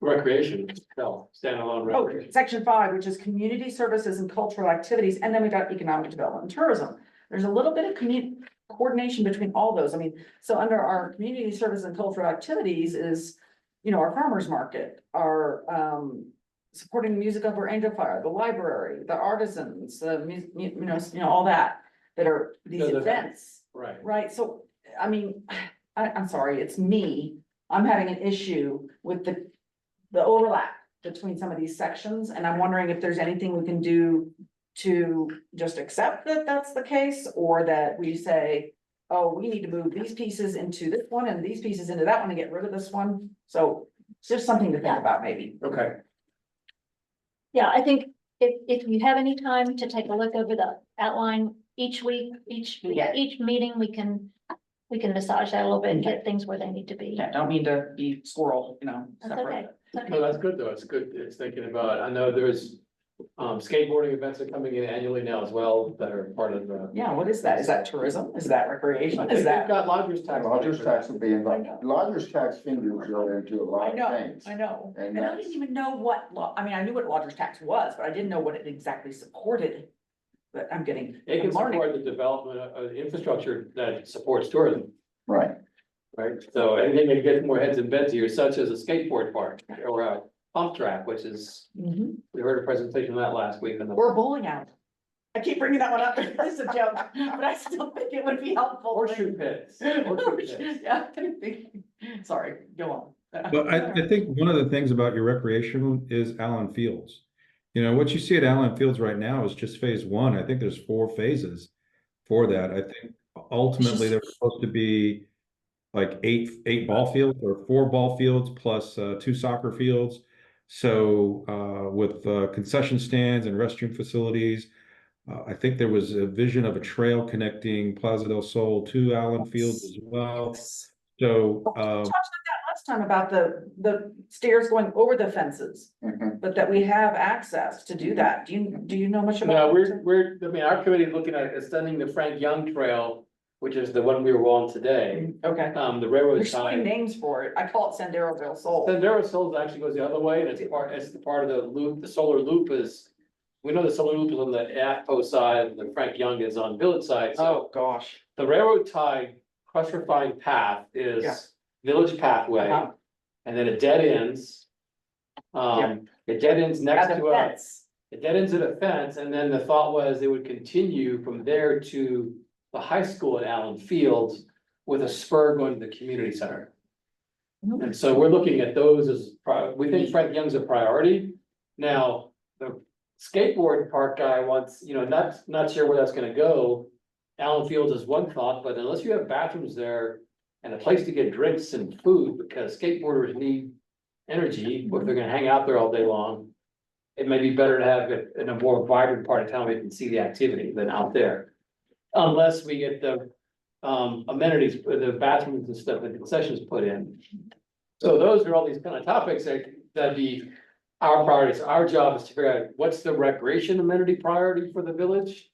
Recreation, no, standalone recreation. section 5, which is community services and cultural activities, and then we got economic development and tourism. There's a little bit of coordination between all those. I mean, so under our community service and cultural activities is, you know, our farmers market, our, supporting the music of our Angel Fire, the library, the artisans, the all that are these Those are- events. Right. Right, so, I mean, I'm sorry, it's me, I'm having an issue with the overlap between some of these sections, and I'm wondering if there's anything we can do to just accept that that's the case, or that we say, oh, we need to move these pieces into this one and these pieces into that one and get rid of this one, so it's just something to think about maybe. Okay. Yeah, I think if you have any time to take a look over the outline each week, Yeah. each meeting, we can massage that a little bit and get things where they need to be. Yeah, don't mean to be squirrel, That's separate. okay. It's No, okay. that's good though. It's good. It's thinking about, I know there's skateboarding events are coming in annually now as well that are part of the. Yeah, what is that? Is that tourism? Is that recreation? I Is think we've that? got lodgers tax. money Lodgers for tax that. will be involved. Lodgers tax figures go into a lot of things. I know, And and I that's- didn't even know what, I mean, I knew what lodger's tax was, but I didn't know what it exactly supported. But I'm getting. It can I'm learning. support the development of infrastructure that supports tourism, Right. right? So anything that gets more heads and beds here, such as a skateboard park or a pump track, which is, Mhm. we heard a presentation on that last week. Or a bowling alley. I keep bringing that one up, it's a joke, but I still think it would be helpful. Horseshoe pits. Horseshoe pits. Yeah, sorry, go on. But I think one of the things about your recreation is Allen Fields. You know, what you see at Allen Fields right now is just phase one. I think there's 4 phases for that. I think ultimately there was supposed to be like 8 ball fields or 4 ball fields plus 2 soccer fields. So with concession stands and restroom facilities, I think there was a vision of a trail connecting Plaza del Sol to Allen Fields as well. So We talked about that last time about the stairs going over the fences, Mhm. but that we have access to do that. Do you know much about? No, that? I mean, our committee is looking at extending the Frank Young Trail, which is the one we were on today. Okay, The railroad there's so many side. names for it. I call it Sendero del Sol. Sendero Souls actually goes the other way, and it's the part of the loop, the solar loop is. We know the solar loop is on the AFPO side, and the Frank Young is on Village side, so Oh, gosh. the railroad tie crush refined path Yeah. is Village Pathway. Uh-huh. And then it dead ends. It dead ends next At the to a, fence. it dead ends at a fence, and then the thought was it would continue from there to the high school at Allen Fields with a spur going to the community center. Mhm. And so we're looking at those as, we think Frank Young's a priority. Now, the skateboard park guy wants, not sure where that's gonna go. Allen Fields is one thought, but unless you have bathrooms there and a place to get drinks and food, because skateboarders need energy, if they're gonna hang out there all day long. It may be better to have it in a more vibrant part of town where you can see the activity than out there. Unless we get the amenities, the bathrooms and stuff, the concessions put in. So those are all these kind of topics that'd be our priorities. Our job is to figure out what's the recreation amenity priority for the village?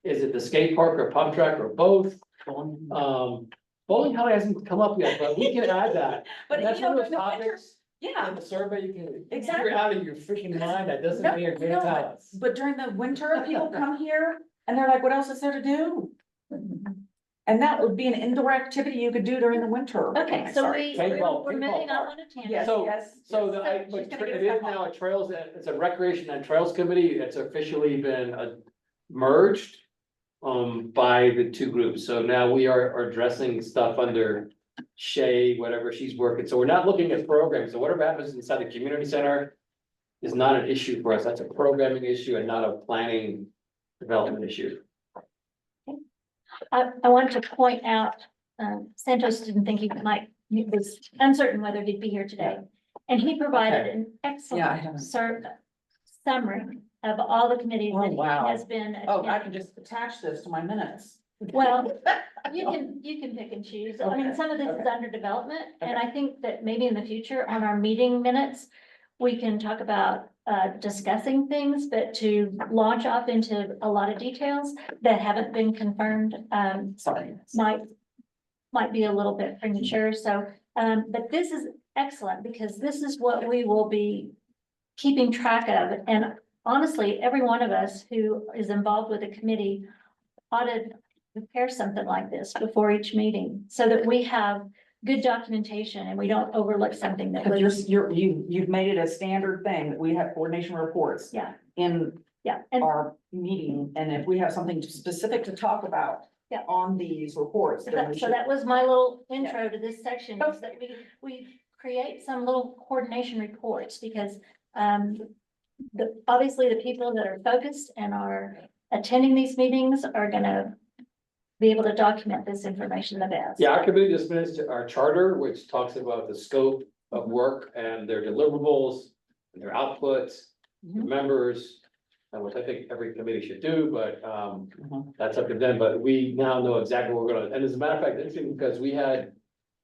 Is it the skate park or pump track or both? Bowling alley hasn't come up yet, but we can add that. But That's you know, one of those during the winter- topics Yeah, in the survey, you can, if Exactly. you're out of your freaking mind, that doesn't No, mean you're no, gonna tell us. but during the winter, people come here and they're like, what else is there to do? And that would be an indoor activity you could do during the winter. Okay, so Sorry. Paintball, we're moving paintball off on a tangent. Yes, So- yes. So yes. but She's gonna it get is stuff now on. a trails, it's a recreation and trails committee, it's officially been merged. By the 2 groups, so now we are addressing stuff under Shay, whatever she's working, so we're not looking at programs, so whatever happens inside the community center. Is not an issue for us, that's a programming issue and not a planning development issue. I want to point out, Santos didn't think he he was uncertain whether he'd be here today. And he provided an Yeah, I excellent haven't. summary of all the committees Oh, that he wow. has been. Oh, I attending. can just attach this to my minutes. Well, you can pick and choose. I mean, Okay, some of this is okay. under development, and I think that maybe in the future on our meeting minutes, we can talk about discussing things, but to launch off into a lot of details that haven't been confirmed, Sorry. might be a little bit premature. So, but this is excellent because this is what we will be keeping track of. And honestly, every one of us who is involved with a committee ought to prepare something like this before each meeting so that we have good documentation and we don't overlook something that was, Just, you've made it a standard thing that we have coordination reports yeah, in yeah. And our meeting, and if we have something specific to talk about. Yeah. On these reports, so then that, we so should. that was my little intro to this section, is that we create some little coordination reports because, obviously the people that are focused and are attending these meetings are gonna be able to document this information the best. Yeah, our committee just finished our charter, which talks about the scope of work and their deliverables and their outputs, the members. Which I think every committee should do, but that's up to them, but we now know exactly what we're gonna, and as a matter of fact, it's interesting because we had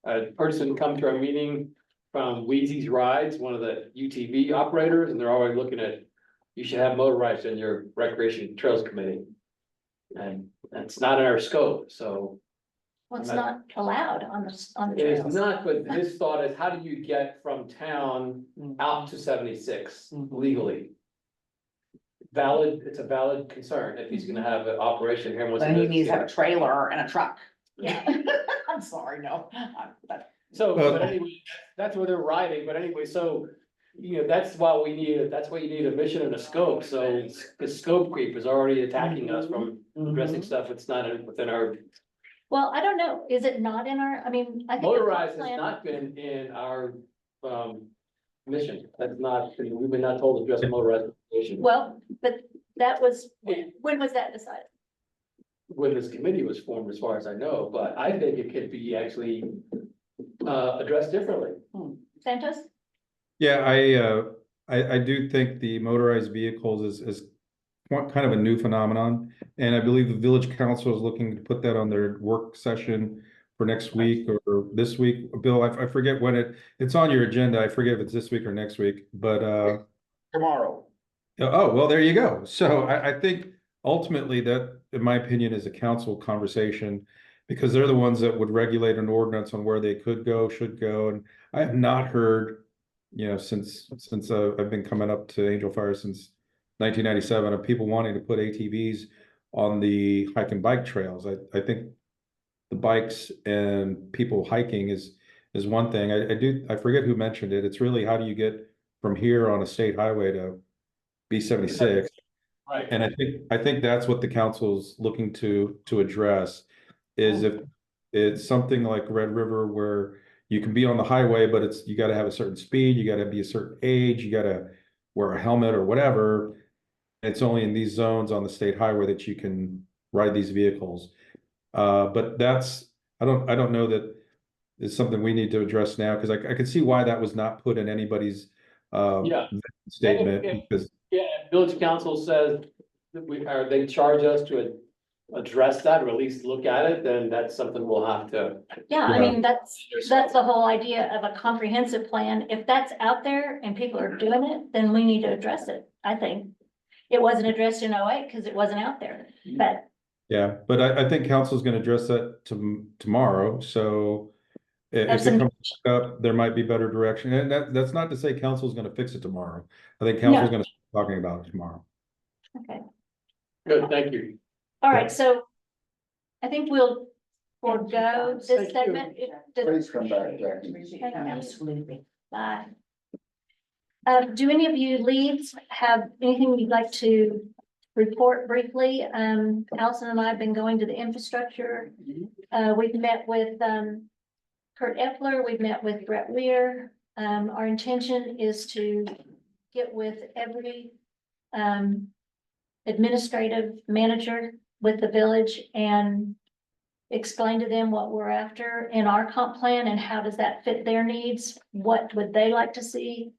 a person come to our meeting from Wheezy's Rides, one of the UTV operators, and they're already looking at, you should have motorized in your recreation trails committee. And that's not in our scope, so Well, it's not allowed on the it is trails. not, but his thought is, how do you get from town out to 76 legally? Valid, it's a valid concern if he's gonna have an operation here. and wants Then he to- needs to have a trailer and a truck. Yeah. I'm sorry, no. So, but anyway, that's where they're riding, but anyway, so, you know, that's why you need a mission and a scope, so the scope creep is already attacking us from addressing stuff that's not within our. Well, I don't know, is it not in our, I mean, I think. the comp Motorized has plan- not been in our, mission, that's not, we've been not told to address motorized. Well, but that was, when was that decided? When this committee was formed, as far as I know, but I think it could be actually, addressed differently. Santos? Yeah, I do think the motorized vehicles is kind of a new phenomenon. And I believe the village council is looking to put that on their work session for next week or this week. Bill, I forget when it's on your agenda. I forget if it's this week or next week, but, Tomorrow. oh, well, there you go. So I think ultimately that, in my opinion, is a council conversation because they're the ones that would regulate an ordinance on where they could go, should go. And I have not heard, since I've been coming up to Angel Fire since 1997 of people wanting to put ATVs on the hike and bike trails. I think the bikes and people hiking is one thing. I forget who mentioned it. It's really how do you get from here on a state highway to B-76? Right. And I think that's what the council's looking to address is if it's something like Red River where you can be on the highway, but you got to have a certain speed, you got to be a certain age, you got to wear a helmet or whatever. It's only in these zones on the state highway that you can ride these vehicles. But I don't know that is something we need to address now because I could see why that was not put in anybody's Yeah. statement If- because Yeah, if village council says that they charge us to address that or at least look at it, then that's something we'll have to. Yeah, I Yeah. mean, that's the whole idea of a comprehensive plan. If that's out there and people are doing it, then we need to address it, I think. It wasn't addressed in 08 because it wasn't out there, but yeah, but I think council's gonna address that tomorrow, so. If it Absolutely. comes up, there might be better direction, and that's not to say council's gonna fix it tomorrow. I think council's gonna start talking about it tomorrow. okay. Good, thank you. All right, so I think we'll forego this Thank you. segment. Please come back, Jackie. Absolutely. Bye. Do any of you leads have anything you'd like to report briefly? Allison and I have been going to the infrastructure. We've met with, Kurt Epler, we've met with Brett Weir. Our intention is to get with every, administrative manager with the village and explain to them what we're after in our comp plan and how does that fit their needs? What would they like to see?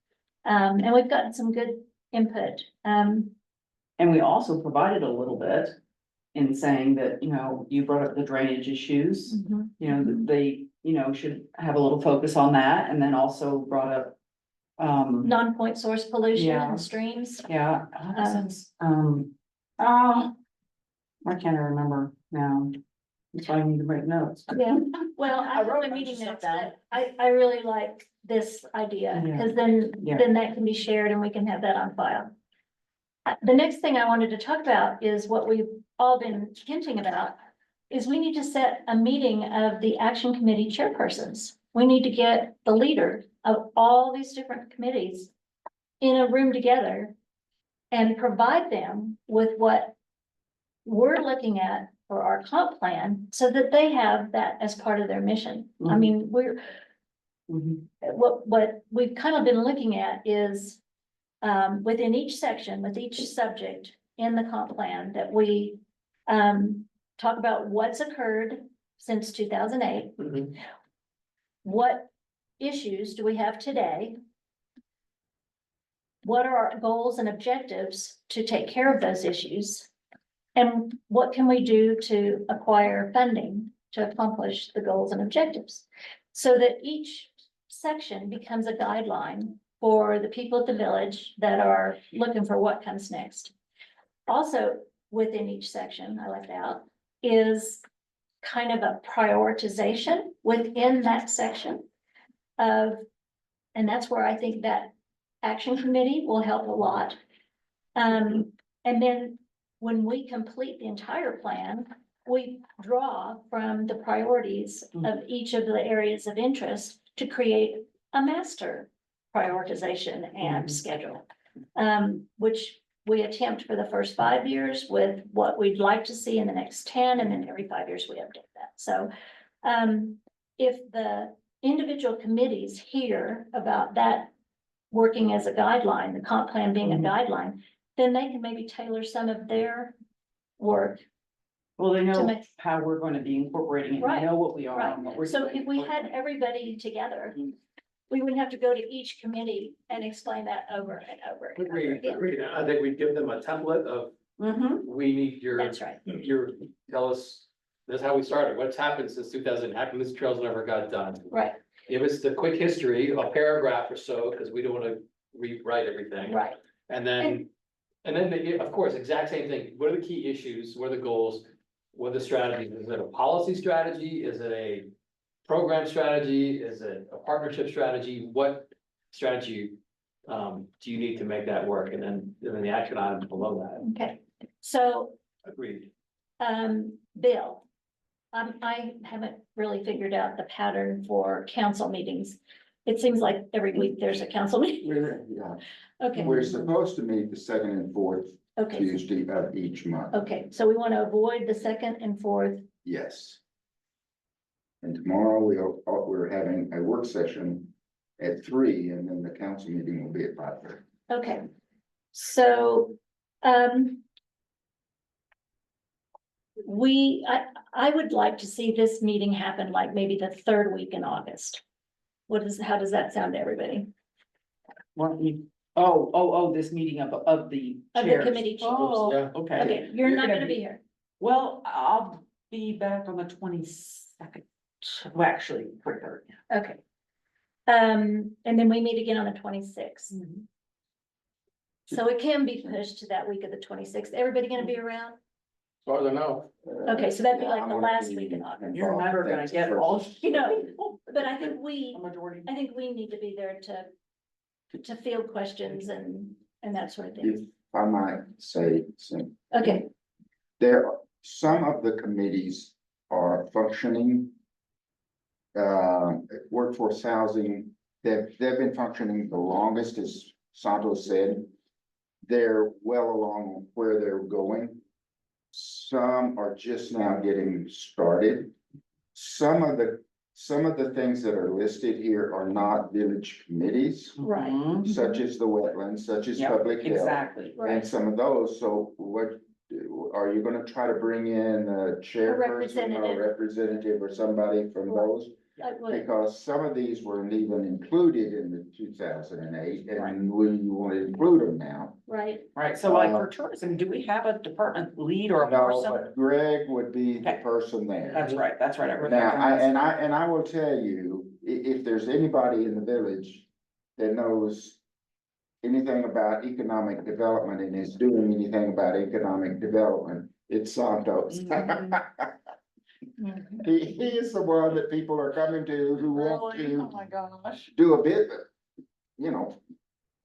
And we've gotten some good input. And we also provided a little bit in saying that, you brought up the drainage issues, that they, should have a little focus on that, and then also brought up. Non-point source pollution Yeah. in streams. Yeah. I can't remember now. That's why I need to make notes. Yeah, well, I I wrote wrote a a bunch meeting of stuff notes down. that I really like this idea, Yeah. because then Yeah. that can be shared and we can have that on file. The next thing I wanted to talk about is what we've all been hinting about, is we need to set a meeting of the action committee chairpersons. We need to get the leader of all these different committees in a room together and provide them with what we're looking at for our comp plan so that they have that as part of their mission. I Mhm. mean, Mhm. what we've kind of been looking at is within each section, with each subject in the comp plan, that we talk about what's occurred since 2008. Mhm. What issues do we have today? What are our goals and objectives to take care of those issues? And what can we do to acquire funding to accomplish the goals and objectives? So that each section becomes a guideline for the people at the village that are looking for what comes next. Also, within each section, I left out, is kind of a prioritization within that section of, and that's where I think that action committee will help a lot. And then when we complete the entire plan, we draw from the priorities of each of the areas of interest to create a master prioritization and schedule. Which we attempt for the first 5 years with what we'd like to see in the next 10, and then every 5 years we update that. So if the individual committees hear about that working as a guideline, the comp plan being a guideline, then they can maybe tailor some of their work. Well, they To know make- how we're gonna be incorporating it, Right, they know what we are right. and what we're So doing. if we had everybody together, we wouldn't have to go to each committee and explain that over and over and over Agreed, again. agreed. I think we'd give them a template of, Mhm. we need your, That's right. tell us, this is how we started, what's happened since 2000, how come this trails never got done? Right, Give us the quick history, a paragraph or so, because we don't want to rewrite everything. right. And then, of course, exact same thing. What are the key issues? What are the goals? What are the strategies? Is it a policy strategy? Is it a program strategy? Is it a partnership strategy? What strategy do you need to make that work? And then the action items below that. Okay, so Agreed. Bill, I haven't really figured out the pattern for council meetings. It seems like every week there's a council meeting. Yeah, Okay, we're supposed to meet the second and fourth okay, Tuesday of each month. okay, so we want to avoid the second and fourth. Yes. And tomorrow we're having a work session at 3, and then the council meeting will be at 5:30. Okay, so, I would like to see this meeting happen like maybe the third week in August. How does that sound to everybody? This meeting of the Of the chairs. committee chairs. Oh, Yeah. okay. Okay, you're not gonna be here. Well, I'll be back on the 22nd. Well, actually, quicker. Okay. And then we meet again on the 26th. So it can be pushed to that week of the 26th. Everybody gonna be around? As far as I know. Okay, so that'd be like I the wanna last be week in August. You're never gonna get all. You know, But I think we Majority. need to be there to field questions and that sort of If thing. I might say some, Okay, some of the committees are functioning. Workforce housing, they've been functioning the longest, as Santos said. They're well along where they're going. Some are just now getting started. Some of the things that are listed here are not village committees, right, Mhm. such as the wetlands, such as Yeah, public health. exactly. And right. some of those, so what, are you gonna try to bring in a chairperson or representative. representative or somebody from Right. those? I would. Because some of these weren't even included in the 2008, and we want to include them now. Right, Right, so like for tourism, do we have a department lead or a No, person? but Greg would be the Okay. person there. That's right, I wrote Now, that down. and I will tell you, if there's anybody in the village that knows anything about economic development and is doing anything about economic development, it's Santos. Mhm. He is the one that people are coming to who want Really? Oh to my gosh. do a bit, you know,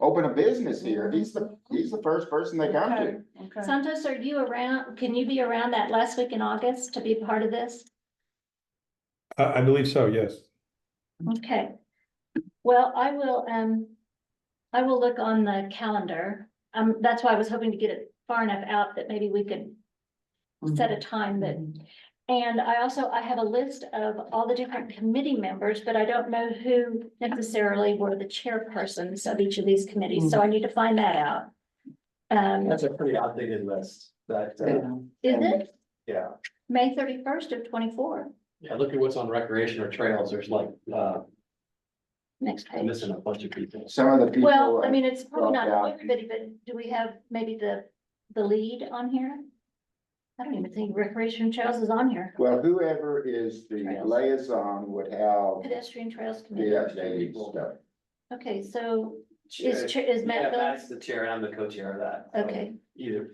open a business here, he's the first person they come to. Okay. Santos, are you around, can you be around that last week in August to be part of this? I believe so, yes. Okay. Well, I will look on the calendar. That's why I was hoping to get it far enough out that maybe we could set a time that. And I have a list of all the different committee members, but I don't know who necessarily were the chairpersons of each of these committees, so I need to find that out. That's a pretty outdated list, that, Is it yeah, May 31st of 24? yeah, look at what's on recreation or trails, there's like, Next page. missing a bunch of people. Some of the people. Well, I mean, it's probably not dropped out. everybody, but do we have maybe the lead on here? I don't even think recreation trails is on here. Well, whoever is the Trails. liaison would have Pedestrian Trails the Committee. updated stuff. Okay, so is Yeah, Matt that's Phillips? the chair, and I'm the co-chair of that. so Okay, Either,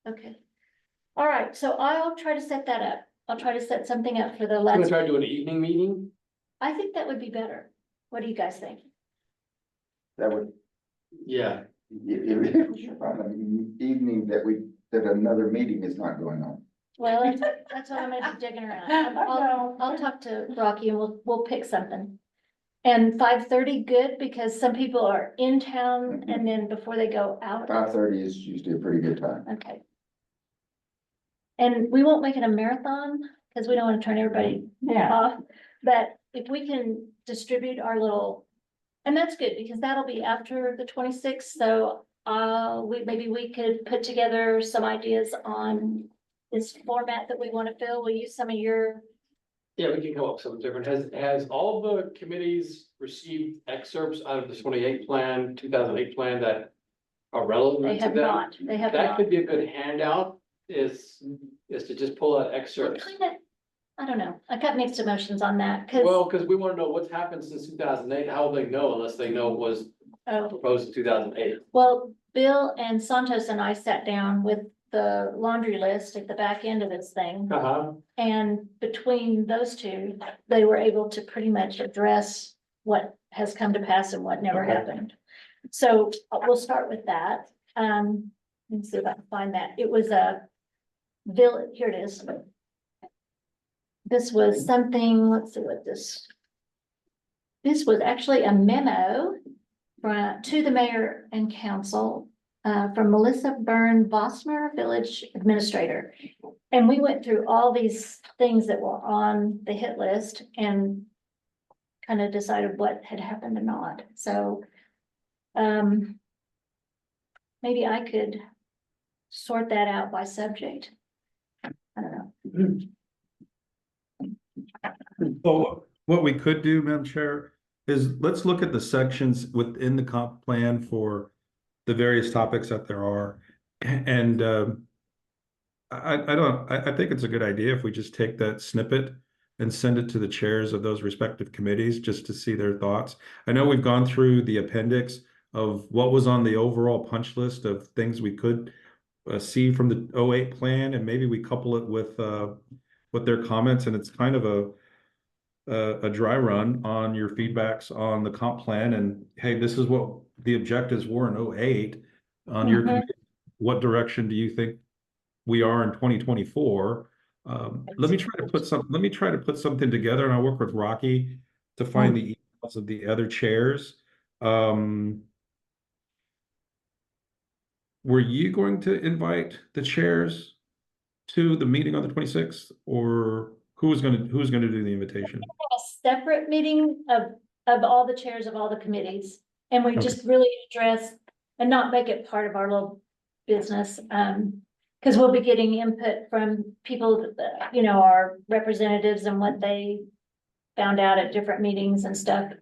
okay. All right, so I'll try to set that up. I'll try to set something up for the I'm gonna last, try to do an evening meeting. I think that would be better. What do you guys think? That would, Yeah, on an evening that another meeting is not going on. Well, that's what I'm gonna be digging around. I'll talk to Rocky and we'll pick something. And 5:30, good, because some people are in town and then before they go out. 5:30 is usually a pretty good time. Okay. And we won't make it a marathon, because we don't want to turn everybody Yeah. off, but if we can distribute our little. And that's good, because that'll be after the 26th, so maybe we could put together some ideas on. This format that we want to fill, we'll use some of your, yeah, we can come up with something different. Has all the committees received excerpts out of the 28 plan, 2008 plan that are they relevant to have them? not, they have That not. could be a good handout, is to just pull out I excerpts. kinda, I don't know, I got mixed emotions on that, cause, Well, because we want to know what's happened since 2008, how will they know unless they know it was oh, proposed in 2008? well, Bill and Santos and I sat down with the laundry list at the back end of this thing. Uh-huh. And between those two, they were able to pretty much address what has come to pass and what never Okay. happened. So we'll start with that. Let's see if I can find that. It was a village, here it is. This was something, let's see what this was actually a memo to the mayor and council from Melissa Byrne Bosmer, village administrator. And we went through all these things that were on the hit list and kind of decided what had happened and not. So maybe I could sort that out by subject. I don't know. So what we could do, Madam Chair, is let's look at the sections within the comp plan for the various topics that there are. And I think it's a good idea if we just take that snippet and send it to the chairs of those respective committees just to see their thoughts. I know we've gone through the appendix of what was on the overall punch list of things we could see from the 08 plan, and maybe we couple it with their comments, and it's kind of a dry run on your feedbacks on the comp plan, and hey, this is what the objectives were in 08 on your committee. What direction do you think we are in 2024? Let me try to put something together, and I'll work with Rocky to find the emails of the other chairs. Were you going to invite the chairs to the meeting on the 26th, or who's gonna do the invitation? A separate meeting of all the chairs of all the committees. And we just really address and not make it part of our little business. Because we'll be getting input from people, that, you know, our representatives and what they found out at different meetings and stuff.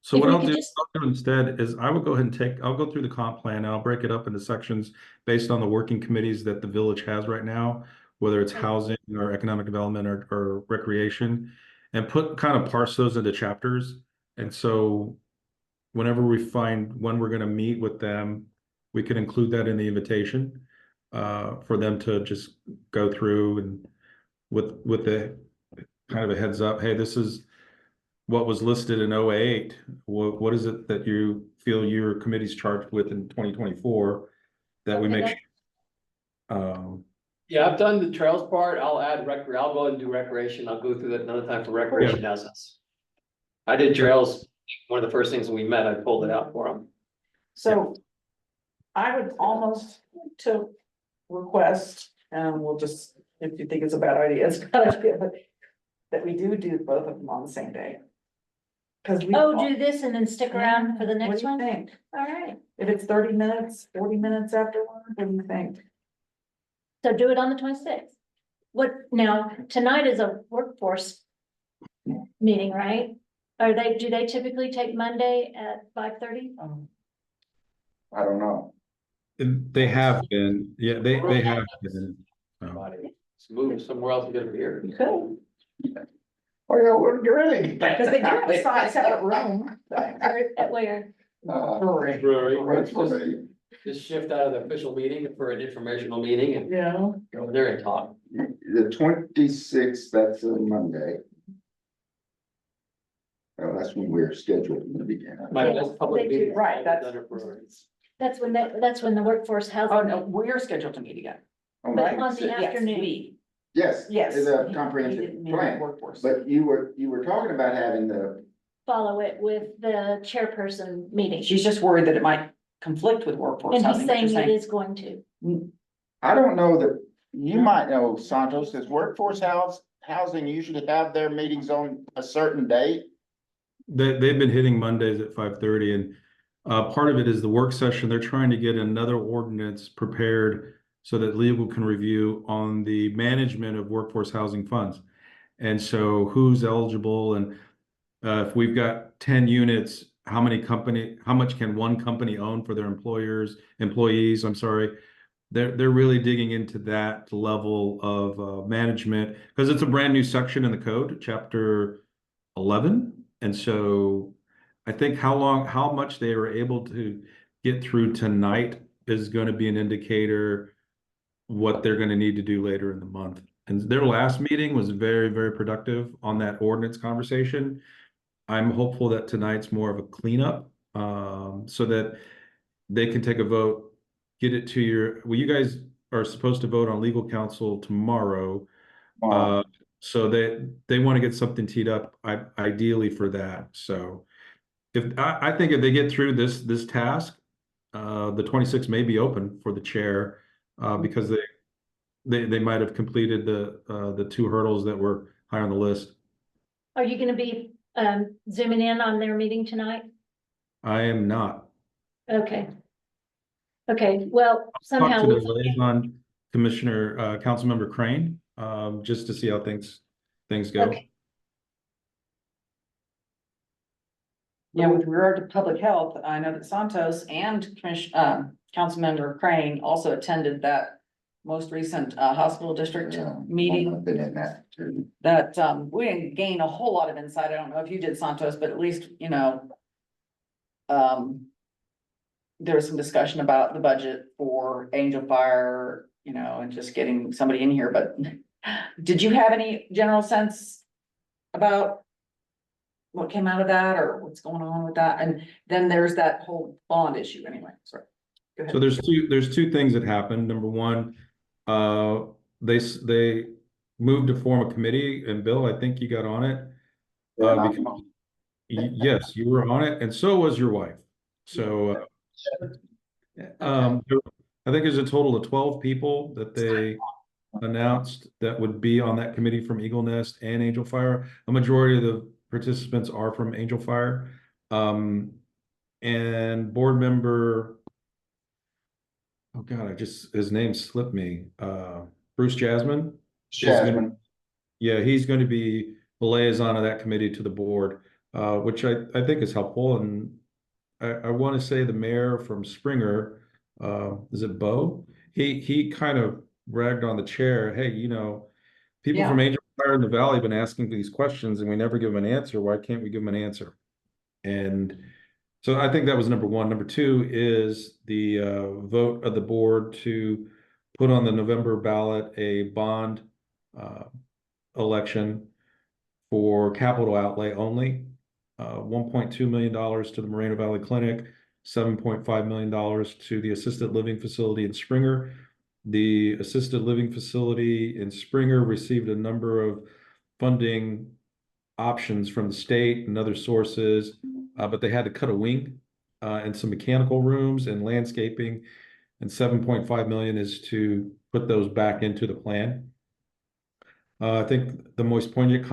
So If what we I'll could do just- instead is I will go ahead and I'll go through the comp plan, and I'll break it up into sections based on the working committees that the village has right now, whether it's housing or economic development or recreation, and kind of parse those into chapters. And so whenever we find when we're gonna meet with them, we can include that in the invitation for them to just go through and with the kind of a heads up, hey, this is what was listed in 08. What is it that you feel your committee's charged with in 2024 that we Okay, make? that- Yeah, I've done the trails part. I'll add I'll go ahead and do recreation. I'll go through that another time for recreation assets. I did trails, one of the first things when we met, I pulled it out for them. So I would almost to request, and we'll just, if you think it's a bad idea, it's a bad idea, but that we do both of them on the same day. Cause we. Oh, do this and then stick around for the What next do you one? think? All right, If it's 30 minutes, 40 minutes afterward, what do you think? so do it on the 26th. What, now, tonight is a workforce meeting, right? Do they typically take Monday at 5:30? I don't know. They have been, yeah, they have been. Let's move somewhere else and get it here. You could, Oh, yeah, we're ready. because they do have a separate room. At where? Brewery. Just shift out of the official meeting for an informational meeting and Yeah. go there and talk. The 26th, that's a Monday. Oh, that's when we're scheduled to begin. My best public They do. meeting. Right, that's- Under breweries. That's when the workforce Oh, housing. no, we're scheduled to meet again. On But the on the 26th. Yes, afternoon. we. Yes. Yes. It's a we comprehensive didn't meet plan, Workforce. but you were talking about having the, Follow it with the chairperson meeting. She's just worried that it might conflict with workforce And he's housing, what you're saying it saying. is going to. I don't know that, you might know, Santos, does housing usually have their meetings on a certain date? They've been hitting Mondays at 5:30, and part of it is the work session. They're trying to get another ordinance prepared so that legal can review on the management of workforce housing funds. And so who's eligible, and if we've got 10 units, how much can one company own for their employees, I'm sorry. They're really digging into that level of management, because it's a brand new section in the code, chapter 11. And so I think how much they were able to get through tonight is going to be an indicator what they're going to need to do later in the month. And their last meeting was very, very productive on that ordinance conversation. I'm hopeful that tonight's more of a cleanup, so that they can take a vote, get it to you guys are supposed to vote on legal counsel tomorrow. So they want to get something teed up, ideally for that. So I think if they get through this task, the 26th may be open for the chair, because they might have completed the two hurdles that were high on the list. Are you gonna be zooming in on their meeting tonight? I am not. Okay. Okay, well, somehow. Talk to the liaison commissioner, Councilmember Crane, just to see how things go. Okay. Yeah, with regard to public health, I know that Santos and Councilmember Crane also attended that most recent hospital district meeting. I've been in that too. That we didn't gain a whole lot of insight. I don't know if you did, Santos, but at least, there was some discussion about the budget for Angel Fire, and just getting somebody in here, but did you have any general sense about what came out of that or what's going on with that? And then there's that whole bond issue anyway, sorry. Go ahead. So there's two things that happened. Number one, they moved to form a committee, and Bill, I think you got on it. Because, yes, you were on it, and so was your wife. So, I think there's a total of 12 people that they announced that would be on that committee from Eagle Nest and Angel Fire. A majority of the participants are from Angel Fire. And board member, oh God, his name slipped me. Bruce Jasmine. Yeah, he's going to be the liaison of that committee to the board, which I think is helpful. And I want to say the mayor from Springer, is it Bo? He kind of bragged on the chair, hey, people from Angel Fire in the Valley have been asking these questions and we never give them an answer. Why can't we give them an answer? And so I think that was number one. Number two is the vote of the board to put on the November ballot a bond election for capital outlay only. $1.2 million to the Moreno Valley Clinic, $7.5 million to the assisted living facility in Springer. The assisted living facility in Springer received a number of funding options from the state and other sources, but they had to cut a wing and some mechanical rooms and landscaping, and 7.5 million is to put those back into the plan. I think the most poignant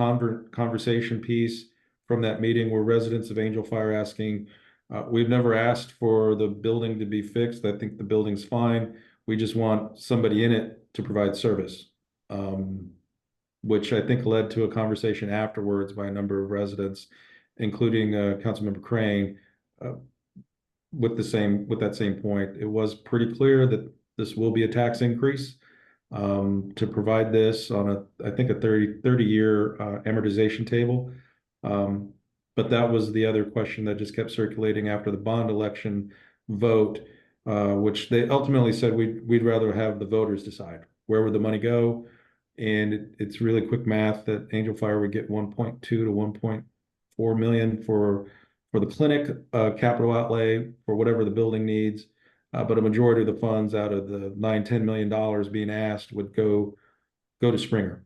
conversation piece from that meeting were residents of Angel Fire asking, we've never asked for the building to be fixed. I think the building's fine. We just want somebody in it to provide service. Which I think led to a conversation afterwards by a number of residents, including Councilmember Crane, with that same point. It was pretty clear that this will be a tax increase to provide this on I think a 30-year amortization table. But that was the other question that just kept circulating after the bond election vote, which they ultimately said we'd rather have the voters decide where would the money go. And it's really quick math that Angel Fire would get 1.2 to 1.4 million for the clinic capital outlay for whatever the building needs. But a majority of the funds out of the $10 million being asked would go to Springer.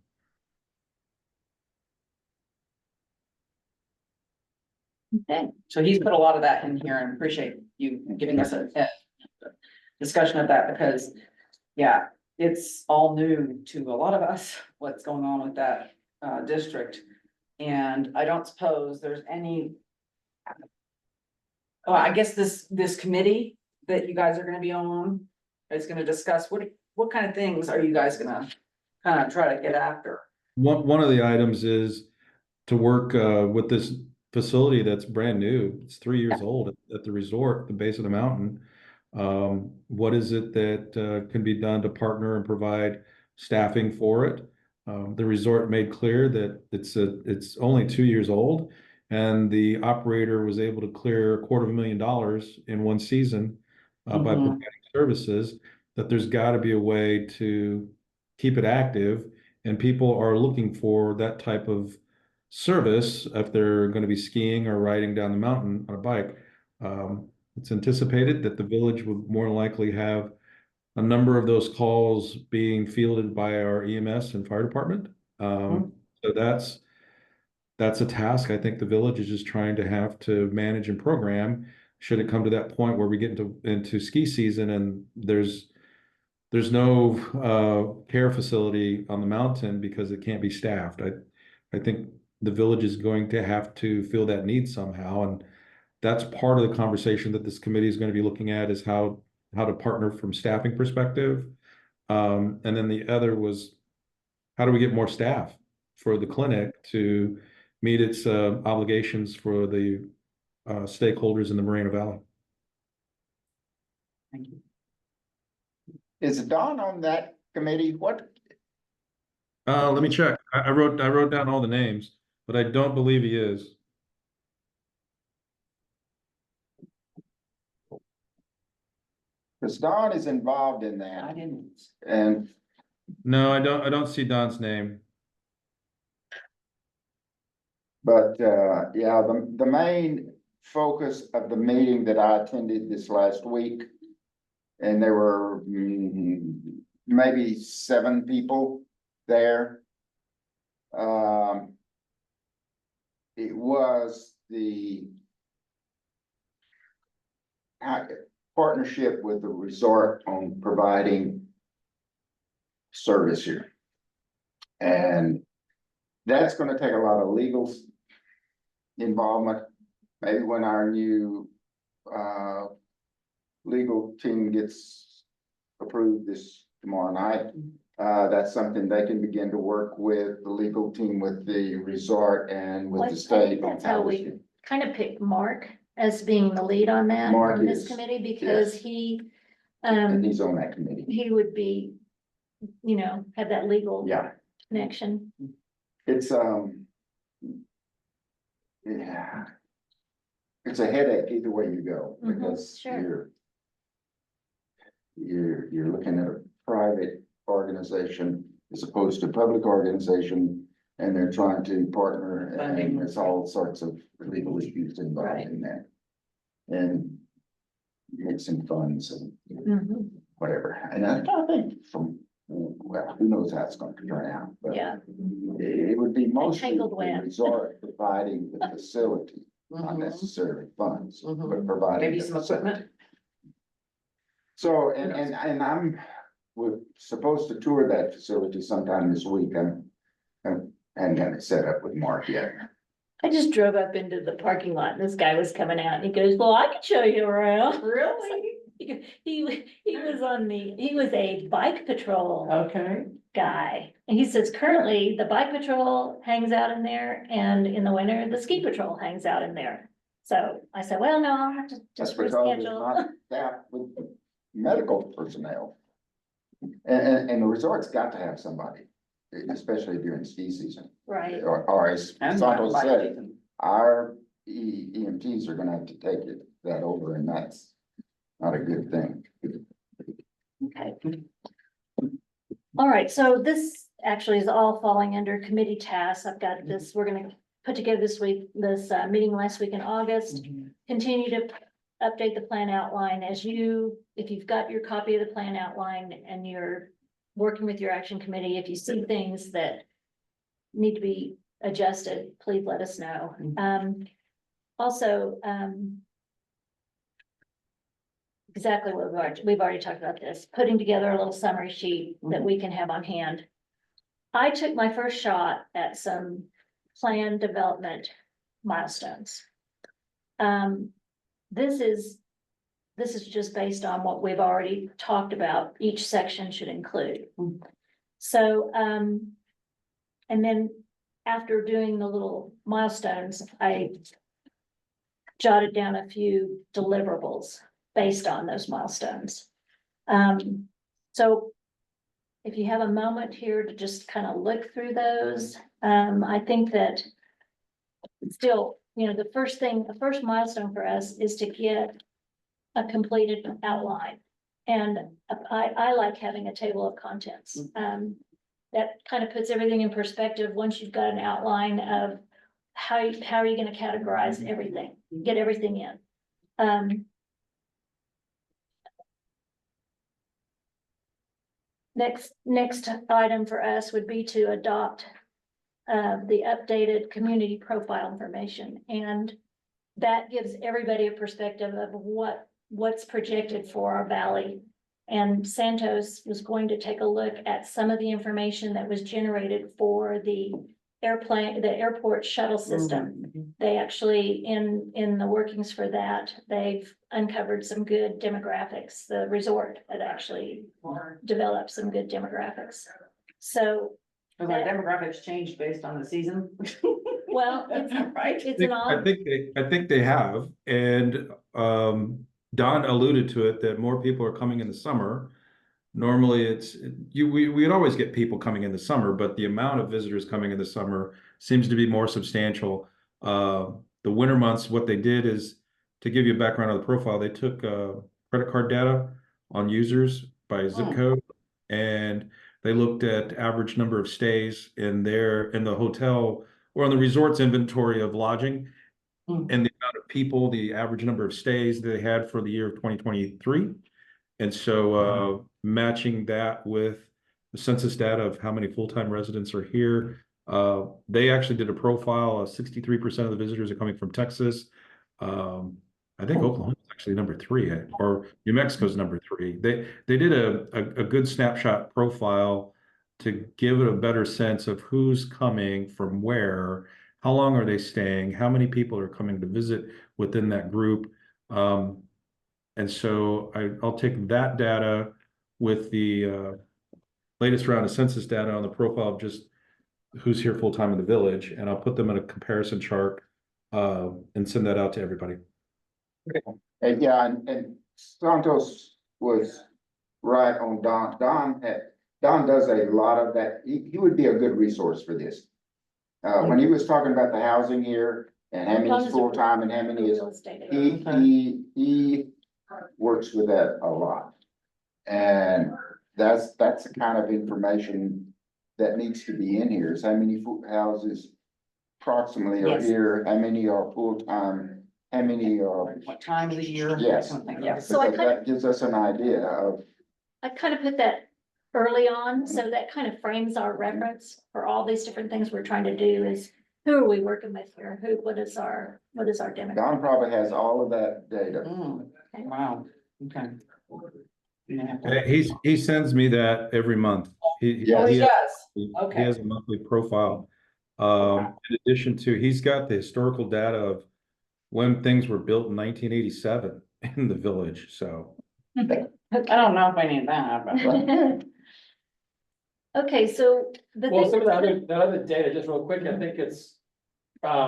Okay, So he's put a lot of that in here, and appreciate you giving us a discussion of that, because, yeah, it's all new to a lot of us, what's going on with that district. And I don't suppose there's any. Oh, I guess this committee that you guys are gonna be on is gonna discuss what kind of things are you guys gonna kind of try to get after? One of the items is to work with this facility that's brand new. It's 3 years old at the resort, the base of the mountain. What is it that can be done to partner and provide staffing for it? The resort made clear that it's only 2 years old, and the operator was able to clear $250,000 in one season by providing services. That there's got to be a way to keep it active, and people are looking for that type of service if they're going to be skiing or riding down the mountain on a bike. It's anticipated that the village would more likely have a number of those calls being fielded by our EMS and fire department. So that's a task I think the village is just trying to have to manage and program, should it come to that point where we get into ski season and there's no care facility on the mountain because it can't be staffed. I think the village is going to have to fill that need somehow, and that's part of the conversation that this committee is going to be looking at, is how to partner from staffing perspective. And then the other was, how do we get more staff for the clinic to meet its obligations for the stakeholders in the Moreno Valley? Thank you. Is Don on that committee? What? Let me check. I wrote down all the names, but I don't believe he is. Because Don is involved in I that, didn't. and No, I don't see Don's name. but yeah, the main focus of the meeting that I attended this last week, and there were maybe 7 people there. It was the partnership with the resort on providing service here. And that's gonna take a lot of legal involvement. Maybe when our new legal team gets approved this tomorrow night, that's something they can begin to work with the legal team, with the resort and with Well, the I state. think on that's how we this. kind of picked Mark as being the lead on that Mark from this is, committee, because yes. he, And he's on that committee. he would be, have that legal Yeah, connection. it's yeah. It's a headache either way you go, because sure. you're looking at a private organization as opposed to a public organization. And they're trying to partner, Funding. and there's all sorts of legal issues involved Right. in that. And mixing funds and Mhm. whatever, and I think from, well, who knows how it's going to turn out, but. Yeah. It would be mostly tangled the web. resort providing the facility, not Mhm. necessarily funds, but Mhm. providing. Maybe the some facility. equipment. So, and we're supposed to tour that facility sometime this week, and hadn't got it set up with Mark yet. I just drove up into the parking lot and this guy was coming out and he goes, well, I can show you around. Really? He was a bike patrol Okay. guy. And he says currently the bike patrol hangs out in there and in the winter, the ski patrol hangs out in there. So I said, well, no, I'll have to That's just because there's reschedule. not staff with medical personnel. And the resort's got to have somebody, especially during ski season. Right, Or as And Santos bike said, season. our EMTs are gonna have to take that over, and that's not a good thing. okay. All right, so this actually is all falling under committee tasks. I've got this, we're gonna put together this week, this meeting last week in August. Continue to update the plan outline as if you've got your copy of the plan outline and you're working with your action committee, if you see things that need to be adjusted, please let us know. Also, exactly what we've already talked about this, putting together a little summary sheet that we can have on hand. I took my first shot at some plan development milestones. This is just based on what we've already talked about, each section should include. So, and then after doing the little milestones, I jotted down a few deliverables based on those milestones. So if you have a moment here to just kind of look through those, I think that still, the first milestone for us is to get a completed outline. And I like having a table of contents. That kind of puts everything in perspective. Once you've got an outline of how are you gonna categorize everything, get everything in. Next item for us would be to adopt the updated community profile information, and that gives everybody a perspective of what's projected for our valley. And Santos was going to take a look at some of the information that was generated for the airport shuttle system. They actually, in the workings for that, they've uncovered some good demographics. The resort had actually developed some good demographics. So, Because our demographics changed based on the season. well, it's Right? it's an I odd, think they have, and Don alluded to it, that more people are coming in the summer. Normally, we'd always get people coming in the summer, but the amount of visitors coming in the summer seems to be more substantial. The winter months, what they did is, to give you a background on the profile, they took credit card data on users by zip code, and they looked at average number of stays in the hotel or on the resort's inventory of lodging, and the amount of people, the average number of stays they had for the year of 2023. And so matching that with the census data of how many full-time residents are here, they actually did a profile of 63% of the visitors are coming from Texas. I think Oklahoma is actually number 3, or New Mexico's number 3. They did a good snapshot profile to give it a better sense of who's coming from where, how long are they staying, how many people are coming to visit within that group. And so I'll take that data with the latest round of census data on the profile of just who's here full-time in the village, and I'll put them in a comparison chart and send that out to everybody. And yeah, and Santos was right on Don. Don does a lot of that. He would be a good resource for this. When he was talking about the housing here and how many is full-time and how many is, real estate agent. he works with that a lot. And that's the kind of information that needs to be in here is how many houses approximately are Yes. here, how many are full-time, how many are, What time of the year? that yes. kind of thing, Yeah. So I because that gives us an idea of, I kind of put that early on, so that kind of frames our reference for all these different things we're trying to do is who are we working with here? What is our demographic? Don probably has all of that data. Wow, okay. Yeah. He sends me that every month. Yes. Oh, he he does, He okay. has a monthly profile. In addition to, he's got the historical data of when things were built in 1987 in the village, so. I don't know if I need that, but. Okay, so the Well, thing. some of the other data, just real quick, I think it's, I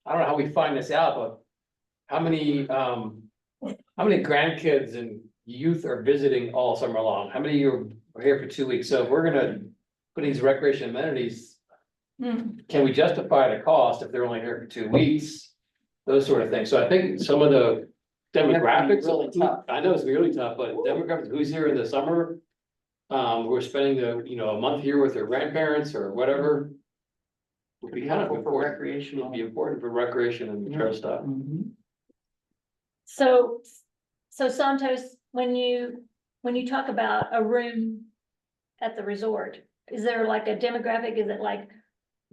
don't know how we find this out, but how many grandkids and youth are visiting all summer long? How many are here for 2 weeks? So if we're gonna put these recreation amenities, Hmm. can we justify the cost if they're only here for 2 weeks? Those sort of things. So I think some of the demographics, Really tough. I know it's really tough, but demographics, who's here in the summer? We're spending a month here with their grandparents or whatever. Would be kind of For important, recreational. would be important for recreation and trail stuff. Mhm. So Santos, when you talk about a room at the resort, is there like a demographic? Is it like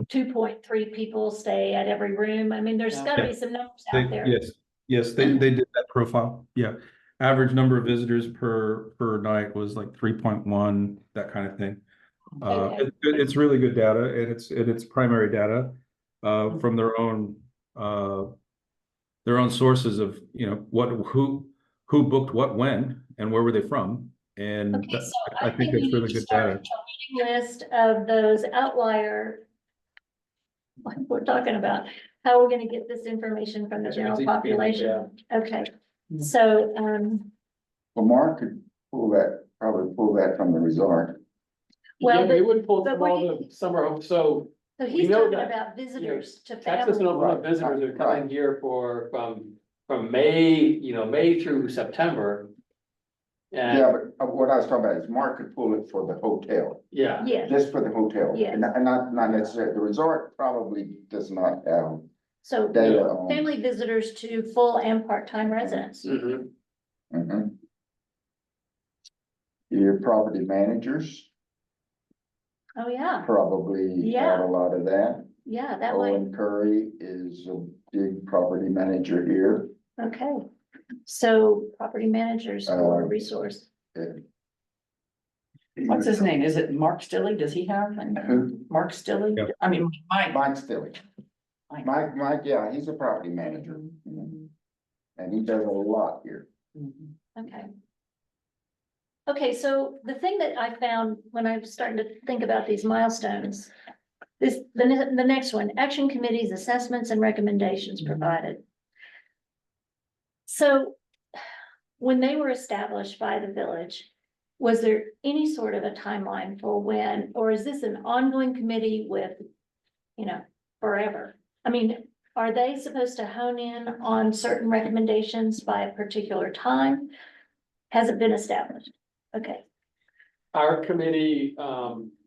2.3 people stay at every room? I mean, there's Yeah. gotta be some numbers out there. Yes, they did that profile, yeah. Average number of visitors per night was like 3.1, that kind of thing. Okay. It's really good data, and it's primary data from their own sources of, who booked what when and where were they from, and Okay, so I think we it's need really to good start data. a reading list of those outlier. Like we're talking about, how we're gonna get this information from the general population. Okay, so, Well, Mark could probably pull that from the resort. Well, Yeah, we but- would pull but from all we- the summer, so so We he's know talking that, about visitors to Texas and families. Oklahoma visitors are coming here from May through September. Yeah, And, but what I was talking about is Mark could pull it for the hotel, yeah, Yes, just for the hotel. Yes. And not necessarily, the resort probably does not have so data on. family visitors to full and part-time residents. mhm. Mhm. Your property managers Oh, yeah, probably have Yeah. a lot of that. yeah, that might, Owen Curry is a big property manager here. okay. So property managers for Uh, resource. and What's his name? Is it Mark Stilley? Does he have? Who? Mark Stilley? Yeah. I mean, Mike. Mike Stilley. Mike. Mike, yeah, he's a property manager. Mhm. And he does a lot here. Mhm. Okay. Okay, so the thing that I found when I was starting to think about these milestones. The next one, action committees, assessments and recommendations provided. So when they were established by the village, was there any sort of a timeline for when, or is this an ongoing committee with, forever? I mean, are they supposed to hone in on certain recommendations by a particular time? Has it been established? Okay, Our committee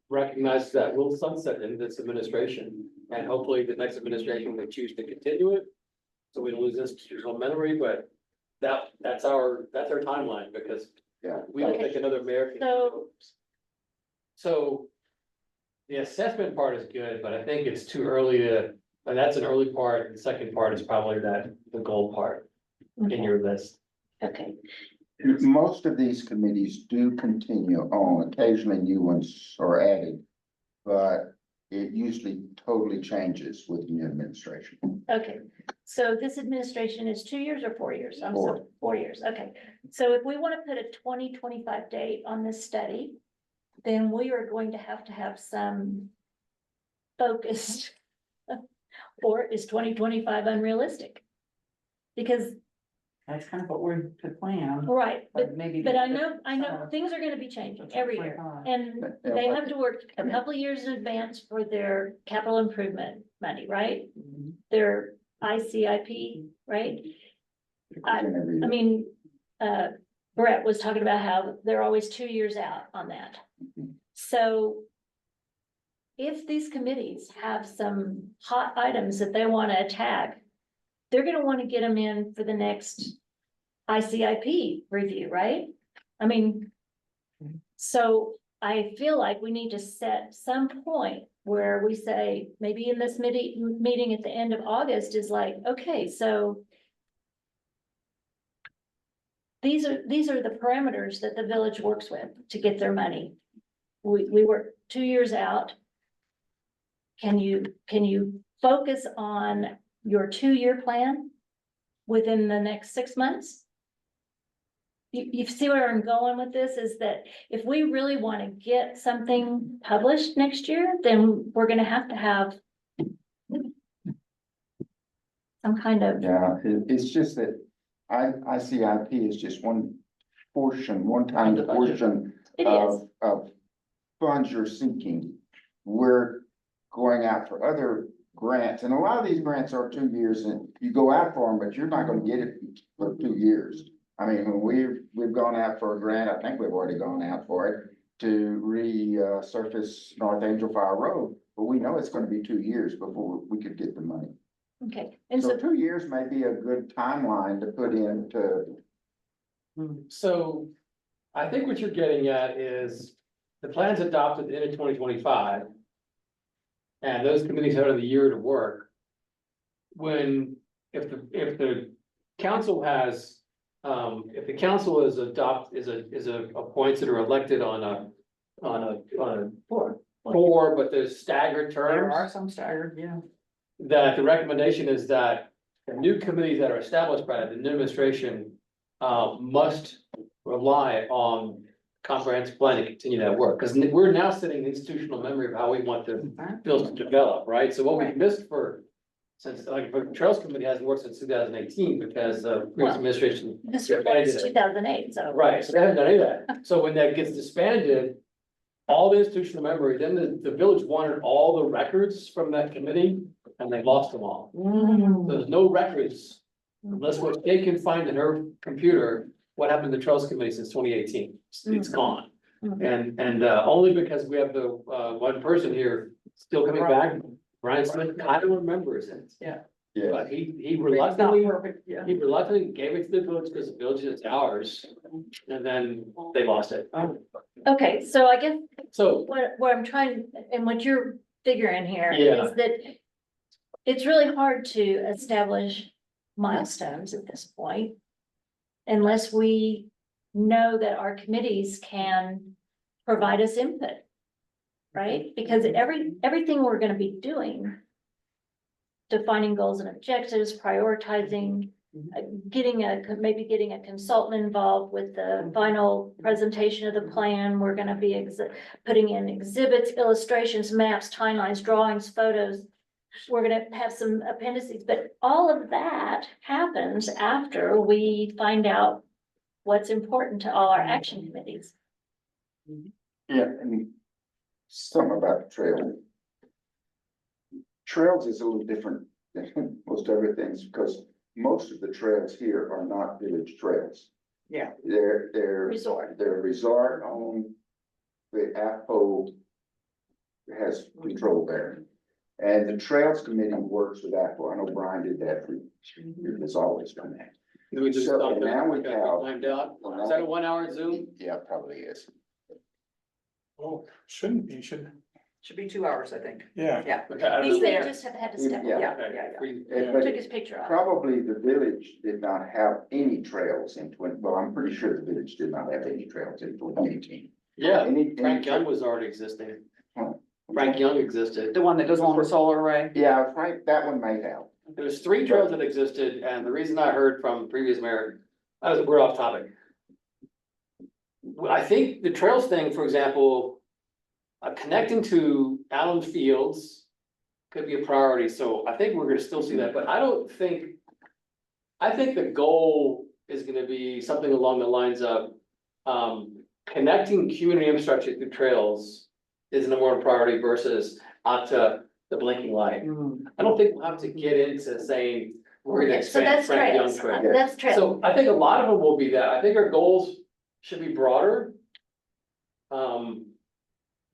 recognizes that we'll sunset in this administration, and hopefully the next administration will choose to continue it. So we don't lose institutional memory, but that's our timeline, because Yeah. we don't think another mayor can. so, So the assessment part is good, but I think it's too early and that's an early part. The second part is probably the goal part in your list. okay, Most of these committees do continue on, occasionally new ones are added. But it usually totally changes with the new administration. okay. So this administration is 2 years or 4 years? I'm sorry, 4 years, okay. So if we want to put a 2025 date on this study, then we are going to have some focused. Or is 2025 unrealistic? Because, That's kind of what we could plan, right, but maybe. but I know things are gonna be changing every year. And they have to work a couple of years in advance for their capital improvement money, right? Mhm. Their ICIP, right? I mean, Brett was talking about how they're always 2 years out on that. So if these committees have some hot items that they want to attack, they're gonna want to get them in for the next ICIP review, right? I mean, so I feel like we need to set some point where we say, maybe in this meeting at the end of August is like, okay, so these are the parameters that the village works with to get their money. We work 2 years out. Can you focus on your 2-year plan within the next 6 months? You see where I'm going with this, is that if we really want to get something published next year, then we're gonna have some kind of, Yeah, it's just that ICIP is just one portion, one-time portion it is, of funds you're seeking. We're going out for other grants, and a lot of these grants are 2 years, and you go out for them, but you're not gonna get it for 2 years. I mean, when we've gone out for a grant, I think we've already gone out for it, to resurface North Angel Fire Road, but we know it's gonna be 2 years before we could get the money. okay, and So so, 2 years may be a good timeline to put into. So I think what you're getting at is the plan's adopted at the end of 2025. And those committees had a year to work. If the council has, if the council is appointed or elected on a four, but there's staggered There are terms, some staggered, yeah. that the recommendation is that the new committees that are established by the administration must rely on comprehensive plan to continue that work, because we're now sitting in the institutional memory of how we want the bills to develop, right? So what we've missed since, like, the Trails Committee hasn't worked since 2018 because of previous Well, administration. this was 2008, so. Right, so they haven't done any of that. So when that gets disbanded, all the institutional memory, then the village wanted all the records from that committee and they lost them all. There's no records unless what they can find in her computer, what happened to the Trails Committee since 2018. It's gone. Mhm. And only because we have the one person here still coming back, Brian Smith, I don't remember it. Yeah. Yeah, But he It's not reluctantly, perfect, yeah. he reluctantly gave it to the village because the village is ours. And then they lost it. Okay, so I guess So, what I'm trying, and what you're figuring here Yeah. is that it's really hard to establish milestones at this point unless we know that our committees can provide us input, right? Because everything we're gonna be doing, defining goals and objectives, prioritizing, maybe getting a consultant involved with the final presentation of the plan. We're gonna be putting in exhibits, illustrations, maps, timelines, drawings, photos. We're gonna have some appendices, but all of that happens after we find out what's important to all our action committees. yeah, and something about the trail. Trails is a little different than most other things, because most of the trails here are not village trails. Yeah. They're Resort. resort owned. The AFPO has control there. And the Trails Committee works with AFPO. I know Brian did that for, it's always done that. we just So, stopped and now we it. have- Timed out. Is that a 1 hour Zoom? Yeah, it probably is. Oh, shouldn't be, should, Should be 2 hours, I think. yeah. Yeah. Okay, I don't He know. said just have had to step Yeah. away, Yeah. We- But took his picture off. probably the village did not have any trails in well, I'm pretty sure the village did not have any trails in 2018. Yeah, Any- Frank Young was already existing. Frank Young existed. The one that goes along the solar array. Yeah, Frank, that one may have. There was 3 trails that existed, and the reason I heard from previous mayor, we're off topic. Well, I think the trails thing, for example, connecting to Allen Fields could be a priority, so I think we're gonna still see that, but I think the goal is gonna be something along the lines of, connecting community infrastructure through trails is a more priority versus out to the blinking light. I don't think we'll have to get into saying, we're gonna So expand that's Frank Young trails, Trail. that's trails. So I think a lot of them will be that. I think our goals should be broader.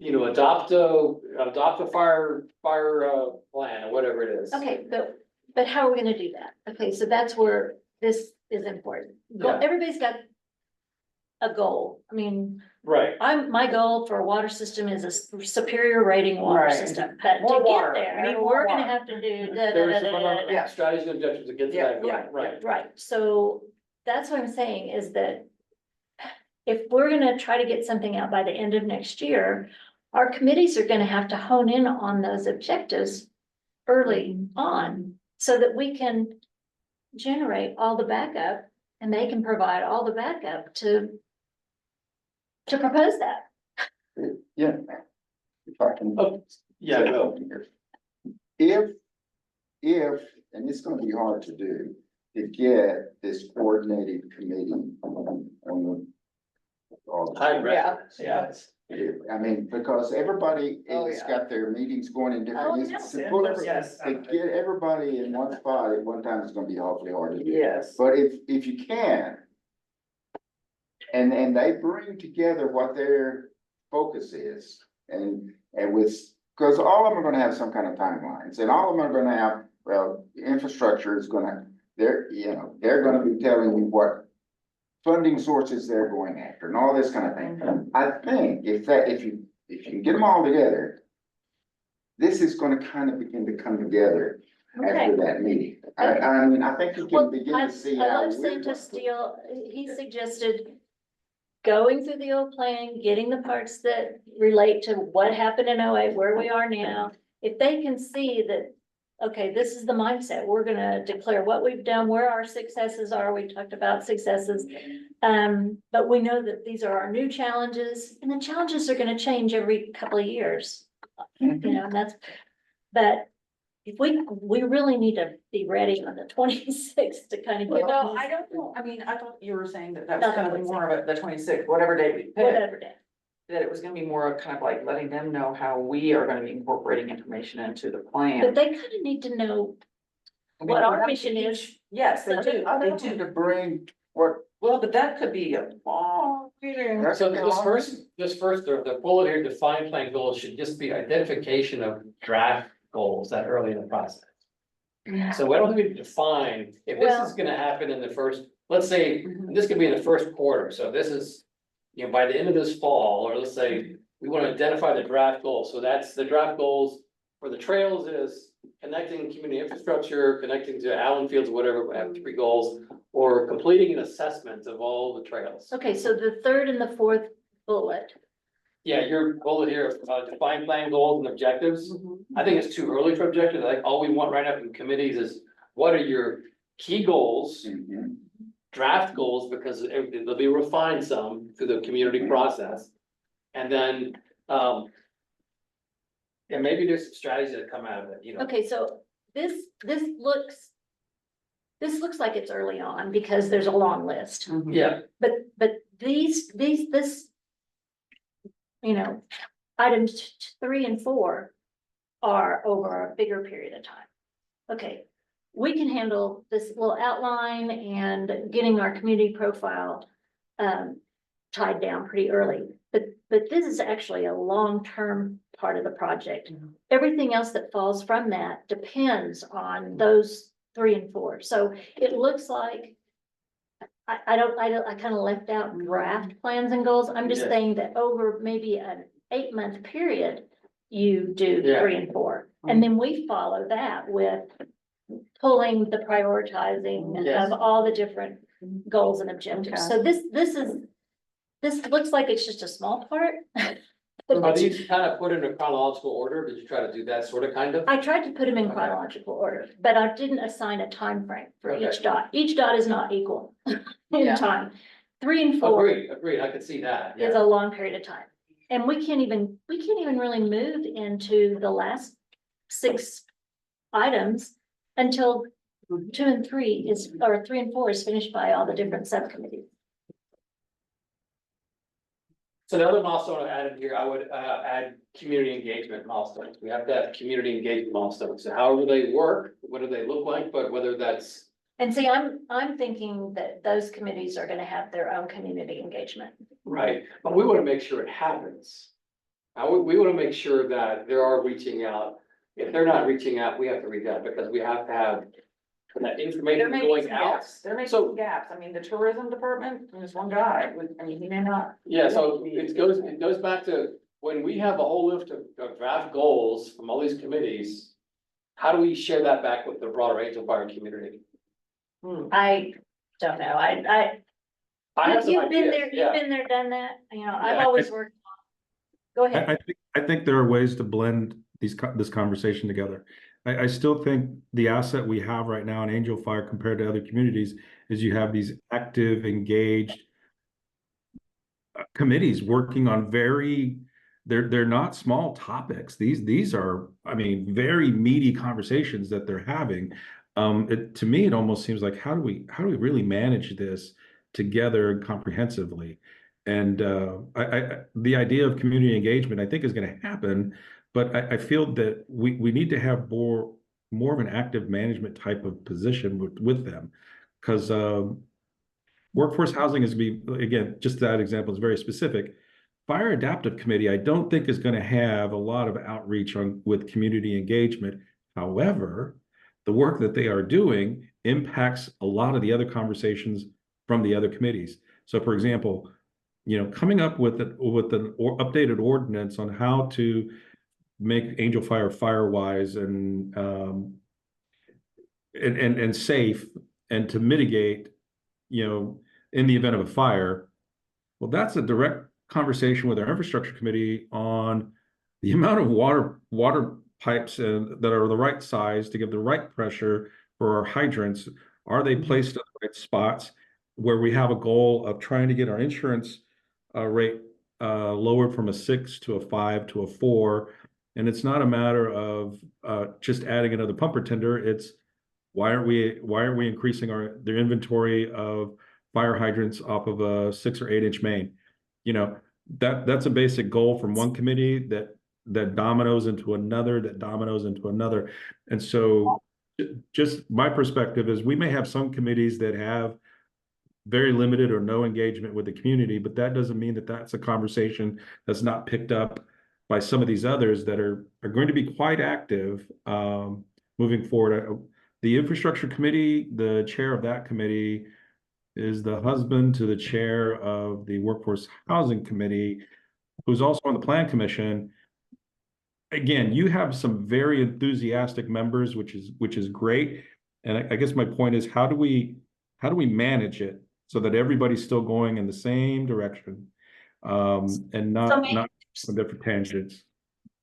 adopt a fire plan or whatever it is. Okay, but how are we gonna do that? Okay, so that's where this is important. Yeah. Everybody's got a goal. I mean, Right, my goal for a water system is a superior rating water Right. system, but to More get water. We there, need more we're gonna water. have to do da, da, there's da, da, da, da. Yeah. strategies and objectives to get to that, yeah, right. Right, so that's what I'm saying is that if we're gonna try to get something out by the end of next year, our committees are gonna have to hone in on those objectives early on so that we can generate all the backup and they can provide all the backup to propose that. Yeah. If I can. Oh, yeah, say go. something here. If, and it's gonna be hard to do, to get this coordinated committee on the. all the- High Yeah. residence, yes. I mean, because everybody Oh, has yeah. got their meetings going in Oh, different. yes. to pull every- Yes. To get everybody in one spot at one time is gonna be awfully hard to do. Yes. But if you can. And they bring together what their focus is and with, cause all of them are gonna have some kind of timelines and all of them are gonna have, well, infrastructure is gonna, they're gonna be telling you what. Funding sources they're going after and all this kind of thing. I think if you can get them all together. This is gonna kind of begin to come together Okay. after that meeting. I mean, I think you Well, can begin I to see I how. love Santa Steele, he suggested going through the old plan, getting the parts that relate to what happened in 08, where we are now. If they can see that, okay, this is the mindset, we're gonna declare what we've done, where our successes are, we talked about successes. But we know that these are our new challenges, and the challenges are gonna change every couple of years. And that's, but if we really need to be ready on the 26th to kind of. Well, I don't know, I mean, I thought you were saying that that was Not the kind of 26th. more of the 26th, whatever day we picked. Whatever day. That it was gonna be more of kind of like letting them know how we are gonna be incorporating information into the But plan. they kind of need to know I mean, what our we have mission to is. each- Yes, they do, they To do. bring what. Well, but that could be a long meeting. So this first, the bullet here, define plan goals should just be identification of draft goals that early in the process. So I don't think we define, if this is gonna happen in the first, let's say, this could be in the first quarter, so this is. By the end of this fall, or let's say, we wanna identify the draft goals, so that's the draft goals for the trails is. Connecting community infrastructure, connecting to Allen Fields, whatever, we have 3 goals, or completing an assessment of all the trails. Okay, so the third and the fourth bullet. Yeah, your bullet here, define plan goals and objectives. I think it's too early for objectives. Like, all we want right now from committees is, what are your key goals, draft goals, because they'll be refined some through the community process. And then, and maybe there's some strategies that come out of it, Okay, so this looks like it's early on because there's a long list. Mhm. Yeah, But this, items 3 and 4 are over a bigger period of time. Okay, we can handle this little outline and getting our community profile tied down pretty early. But this is actually a long-term part of the project. Everything else that falls from that depends on those 3 and 4. So it looks like I kind of left out draft plans and goals. I'm just Yeah. saying that over maybe an 8-month period, you do Yeah. 3 and 4. And then we follow that with pulling the prioritizing Yes. of all the different goals and objectives. So this looks like it's just a small part. are these kind of put in a chronological order? Did you try to do that sort of kind of? I tried to put them in Okay. chronological order, but I didn't assign a time frame for each Okay. dot. Each dot is not equal in Yeah. time. 3 and 4 Agreed, I could see that, is yeah. a long period of time. And we can't even really move into the last 6 items until 2 and 3 or 3 and 4 is finished by all the different subcommittees. So the other milestone I added here, I would add community engagement milestones. We have to have community engagement milestones. So how do they work? What do they look like? But whether that's, And see, I'm thinking that those committees are gonna have their own community engagement. right, but we want to make sure it happens. we wanna make sure that they are reaching out. If they're not reaching out, we have to reach out because we have to have that There information may be going some out. gaps, there may be So- some gaps, I mean, the tourism department, there's one guy, I mean, he may not. Yeah, so it goes back to when we have a whole list of draft goals from all these committees. How do we share that back with the broader Angel Fire community? I don't know, I have some you've been there, ideas, you've yeah. been there, done that, you know, I've Yeah. always worked. Go I ahead. think there are ways to blend this conversation together. I still think the asset we have right now in Angel Fire compared to other communities is you have these active, engaged committees working on they're not small topics. These are, I mean, very meaty conversations that they're having. To me, it almost seems like how do we really manage this together comprehensively? And the idea of community engagement, I think, is going to happen, but I feel that we need to have more of an active management type of position with them, because workforce housing is again, just that example is very specific. Fire Adaptive Committee, I don't think is going to have a lot of outreach with community engagement. However, the work that they are doing impacts a lot of the other conversations from the other committees. So, for example, coming up with an updated ordinance on how to make Angel Fire firewise and safe, and to mitigate, in the event of a fire. Well, that's a direct conversation with our infrastructure committee on the amount of water pipes that are the right size to give the right pressure for our hydrants. Are they placed in the right spots, where we have a goal of trying to get our insurance rate lowered from a 6 to a 5 to a 4? And it's not a matter of just adding another pumper tender. It's why aren't we increasing their inventory of fire hydrants off of a 6 or 8 inch main? That's a basic goal from one committee that dominoes into another, and so just my perspective is we may have some committees that have very limited or no engagement with the community, but that doesn't mean that that's a conversation that's not picked up by some of these others that are going to be quite active moving forward. The infrastructure committee, the chair of that committee is the husband to the chair of the workforce housing committee, who's also on the plan commission. Again, you have some very enthusiastic members, which is great. And I guess my point is, how do we manage it so that everybody's still going in the same direction, and not some different tangents?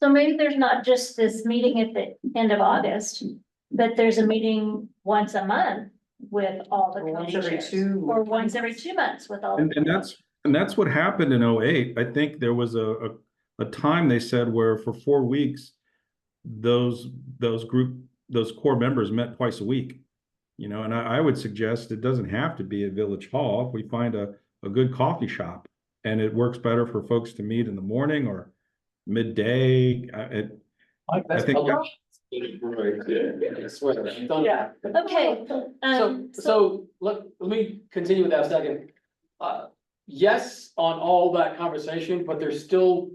So maybe there's not just this meeting at the end of August, but there's a meeting once a month with all the Once committee every chairs, 2 or once every 2 months with all. And that's what happened in 08. I think there was a time they said where for 4 weeks, those core members met twice a week. And I would suggest it doesn't have to be at Village Hall. If we find a good coffee shop and it works better for folks to meet in the morning or midday, I think Yeah. Okay, So let me continue with that a second. Yes, on all that conversation, but there's still,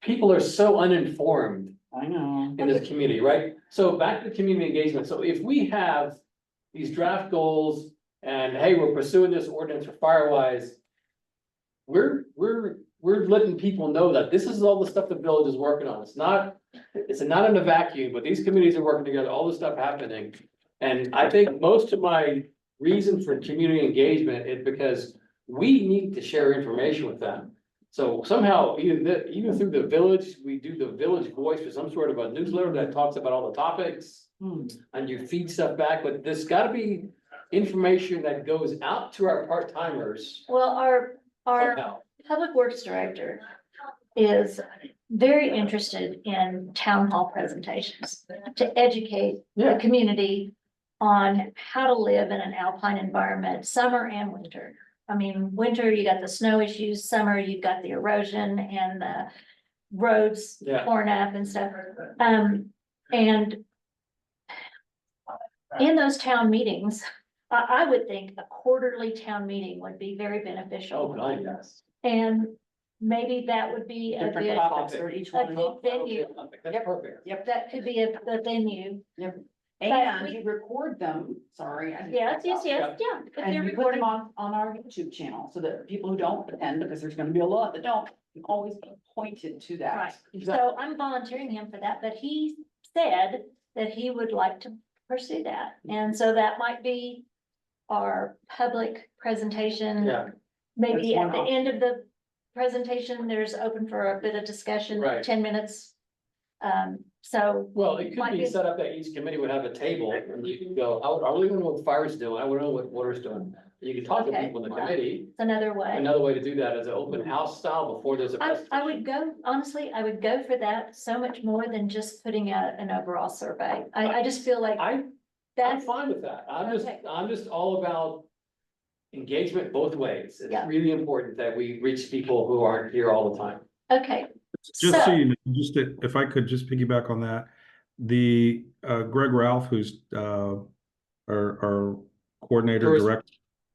people are so uninformed I know. in this community, right? So back to community engagement. So if we have these draft goals and hey, we're pursuing this ordinance for Firewise, we're letting people know that this is all the stuff the village is working on. It's not in a vacuum, but these communities are working together, all this stuff happening. And I think most of my reason for community engagement is because we need to share information with them. So somehow, even through the village, we do the village voice for some sort of a newsletter that talks about all the topics. And you feed stuff back, but there's gotta be information that goes out to our part-timers well, our somehow. public works director is very interested in town hall presentations to educate the Yeah. community on how to live in an alpine environment, summer and winter. Winter, you got the snow issues, summer, you've got the erosion and the roads Yeah. torn up and stuff. And in those town meetings, I would think a quarterly town meeting would be very beneficial. Oh, God, yes. And maybe that would be a Different good, topics for each a one. good venue. That's perfect. That could be a venue. And we- you record them, sorry. I didn't- Yes, yeah. If And they're you put them recording, on our YouTube channel, so that people who don't attend, because there's gonna be a lot that don't, can always be pointed to that. right, so I'm volunteering him for that, but he said that he would like to pursue that. And so that might be our public presentation. Yeah. Maybe That's one at the end of the presentation, there's open for a bit of discussion, Right. 10 minutes. So. Well, it could Might be be- set up that each committee would have a table and you can go, I really don't know what fire's doing. I wouldn't know what water's doing. You can talk to Okay. people in the committee. It's another way. Another way to do that is an open house style before there's a. I would go, honestly, I would go for that so much more than just putting out an overall survey. I just feel like I'm that's, fine with that. Okay. I'm just all about engagement both ways. It's Yeah. really important that we reach people who aren't here all the time. okay. Just so So- you know, if I could just piggyback on that, the Greg Ralph, who's our coordinator, Tourism.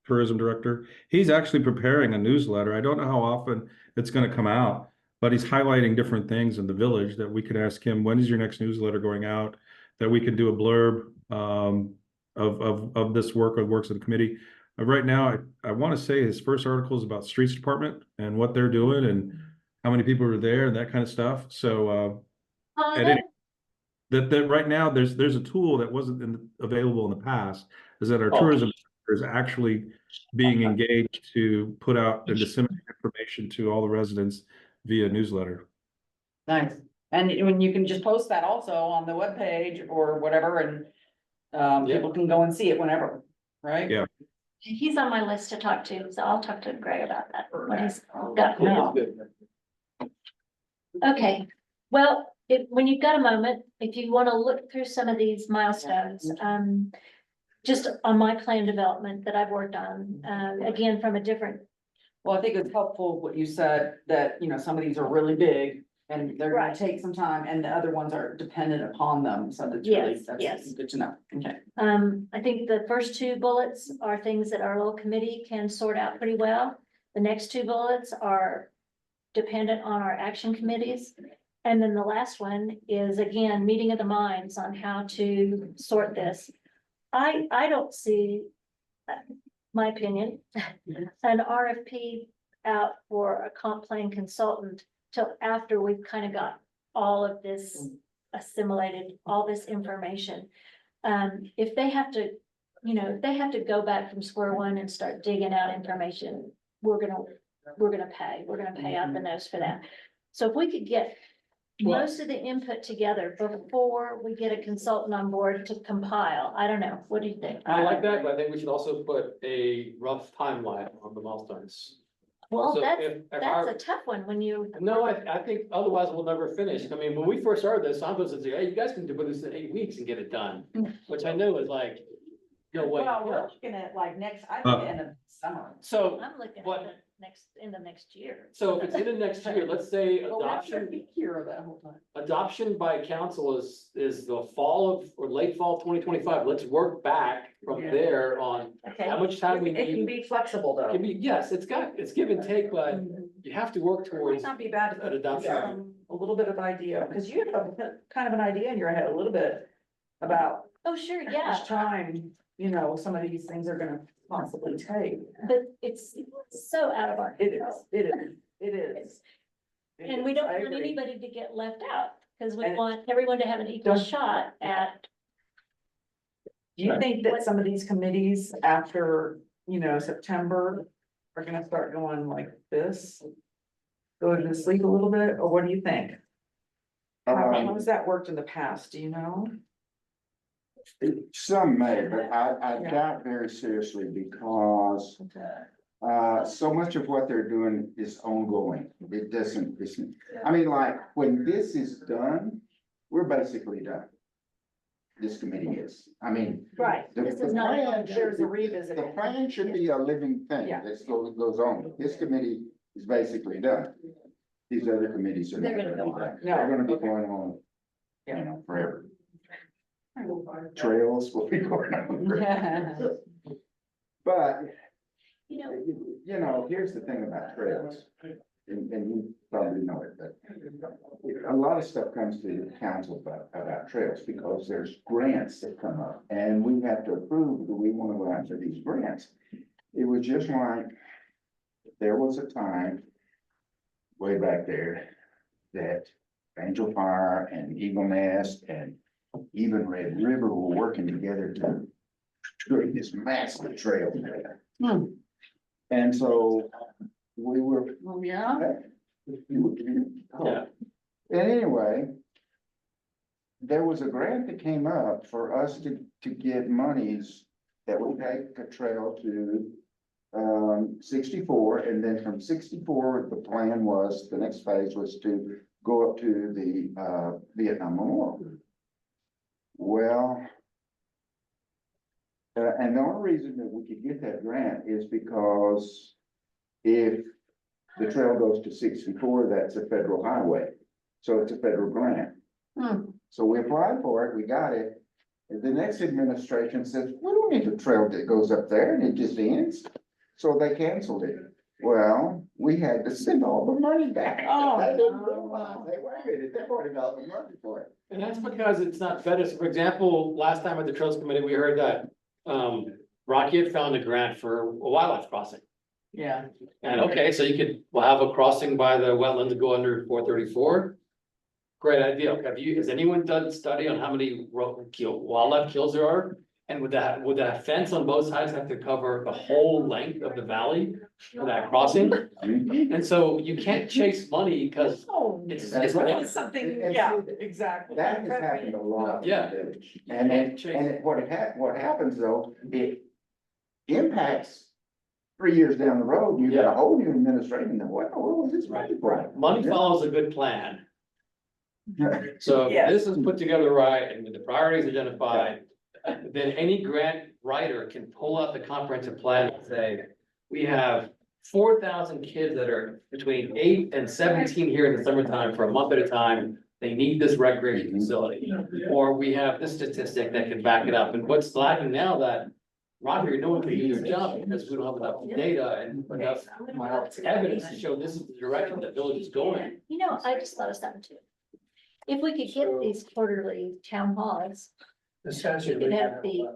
tourism director, he's actually preparing a newsletter. I don't know how often it's going to come out, but he's highlighting different things in the village that we could ask him, when is your next newsletter going out? That we could do a blurb of this work, of works of the committee. Right now, I want to say his first article is about streets department and what they're doing and how many people are there and that kind of stuff. So at any- that right now there's a tool that wasn't available in the past, is that our Oh. tourism is actually being engaged to put out and disseminate information to all the residents via newsletter. Nice, and when you can just post that also on the webpage or whatever, and Yeah. people can go and see it whenever, right? Yeah. He's on my list to talk to, so I'll talk to Greg about that, what he's got. Yeah. Good. Okay, well, when you've got a moment, if you want to look through some of these milestones, just on my plan development that I've worked on, again, from a different, Well, I think it's helpful what you said, that, you know, some of these are really big and they're gonna Right. take some time, and the other ones are dependent upon them, so that's really, Yes, that's yes. good to know, okay. I think the first two bullets are things that our little committee can sort out pretty well. The next two bullets are dependent on our action committees. And then the last one is, again, meeting of the minds on how to sort this. I don't see, my opinion, an RFP out for a comp plan consultant till after we've kind of got all of this assimilated, all this information. If they have to, if they have to go back from square one and start digging out information, we're gonna pay out the nose for that. So if we could get Well- most of the input together before we get a consultant on board to compile, I don't know, what do you think? I like that, but I think we should also put a rough timeline on the milestones. Well, So that's if a our- tough one when you. No, I think otherwise we'll never finish. I mean, when we first started this, some of us would say, hey, you guys can do this in 8 weeks and get it done, which I know is like, no way. Well, we're looking at like next, I Uh, think, end of summer. So, I'm looking at What- the in the next year. so if it's in the next year, let's say But we're not gonna adoption, be here that whole time. adoption by council is the fall of, or late fall 2025. Let's work back from Yeah. there on Okay, how much time we It can need. be flexible though. Can be, yes, it's give and take, but you have to work It might towards not be bad an to adoption. a little bit of idea, because you have a kind of an idea in your head a little bit about oh, sure, how yeah, much time, some of these things are gonna possibly take. but it's so out of our It control. is, it is, it is. It And we is, don't I want agree. anybody to get left out, because we And- want everyone to have an equal Don't- shot at, Do you think that some of these committees after, September are gonna start going like this? Go to sleep a little bit, or what do you think? How has that worked in the past, do you know? Some may, but I Yeah. doubt very seriously because so much of what they're doing is ongoing. It doesn't, I mean, like, when this is done, we're basically done. This committee is, I mean. right, the- this the is not. plan should There's a be- revisit. The plan should be a living thing Yeah. that goes on. This committee is basically done. These other committees are not They're gonna gonna be go done. No. They're gonna be Okay. going on, Yeah. forever. Trails will be going on forever. But, here's the thing about trails. and you probably know it, but a lot of stuff comes to the council about trails because there's grants that come up and we have to approve, do we want to go after these grants? It was just like, there was a time way back there that Angel Fire and Eagle Nest and even Red River were working together to create this massive trail there. And so we were. Oh, yeah. Yeah. And anyway, there was a grant that came up for us to get monies that would take a trail to 64, and then from 64, the plan was, the next phase was to go up to the Vietnam Memorial. Well, and the only reason that we could get that grant is because if the trail goes to 64, that's a federal highway, so it's a federal grant. So we applied for it, we got it, and the next administration says, we don't need a trail that goes up there, and it just ends. So they canceled it. Well, we had to send all the money back. Oh, They didn't no. realize, they waited, they already got the money for it. And that's because it's not vetted. So for example, last time at the Trails Committee, we heard that, Rocky had found a grant for a wildlife crossing. Yeah. And okay, so you could, we'll have a crossing by the wetland to go under 434. Great idea. Okay, has anyone done a study on how many wildlife kills there are? And would that fence on both sides have to cover the whole length of the valley for that crossing? And so you can't chase money because it's. That's right. It's something, And yeah, see, exactly. That has happened a lot in Yeah. the village. And what happens though, it impacts 3 years down the road, you got a whole new administration, and what was this money for? Money follows a good plan. So Yeah. if this is put together right and with the priorities identified, then any grant writer can pull out the comprehensive plan and say, we have 4,000 kids that are between 8 and 17 here in the summertime for a month at a time. They need this recreation facility, or we have this statistic that can back it up. And what's lacking now that Roger, no one can do your job because we don't have enough data and enough evidence to show this is the direction that village is going. You know, I just thought of something too. If we could get these quarterly town halls, we could have the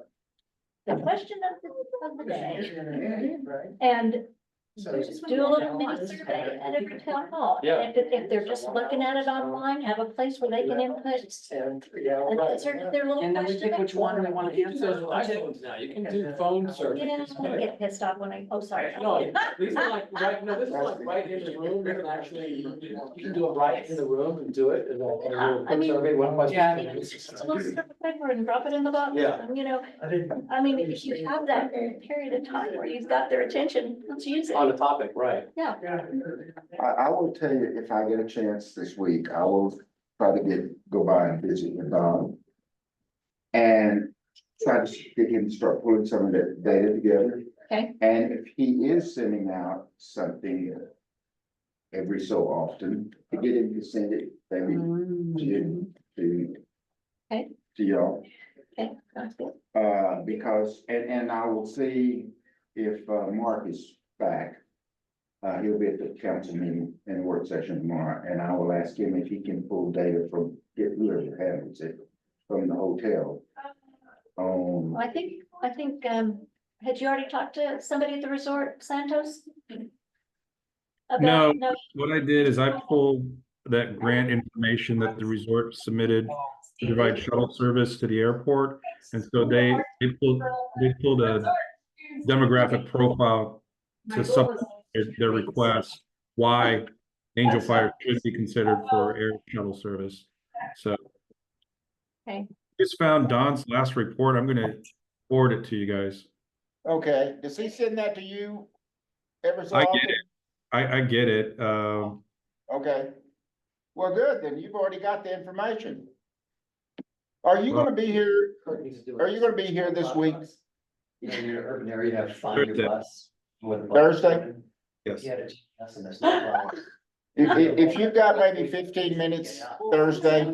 question of the day and do a little mini survey at every town hall. Yeah. If they're just looking at it online, have a place where they can input their little And then we pick question. which one we want to So answer. iPhones now, you can do phone survey. You know, I get pissed off when sorry. No, these are like, right, no, this is like right in the room, you can actually, you can do it right in the room and do it, as a little I mean- survey, one question. Yeah. Just a little strip of paper and drop it in the box. Yeah. And, you know, I mean, if you have that period of time where you've got their attention, let's use On it. the topic, right? Yeah. I will tell you, if I get a chance this week, I will try to go by and visit with Don. And try to get him to start pulling some of that data together. Okay. And if he is sending out something every so often, to get him to send it, maybe to Okay. to y'all. Okay, sounds good. Because, and I will see if Mark is back. He'll be at the council meeting and work session tomorrow, and I will ask him if he can pull data from, get whoever handles it, from the hotel. Well, I think, had you already talked to somebody at the resort, Santos? No. No, What I did is I pulled that grant information that the resort submitted to provide shuttle service to the airport. And so they pulled a demographic profile to supplement their request, why Angel Fire should be considered for air shuttle service. So. Okay. Just found Don's last report. I'm gonna forward it to you guys. Okay, does he send that to you every so I often? get it. I get it. Okay. Well, good, then you've already got the information. Are you gonna be here, are you gonna be here this week? You know, in your urban area, you have to find your Thursday. bus. with a bus. Thursday? Yes. Yeah, it's- that's the next one. If you've got maybe 15 minutes Thursday,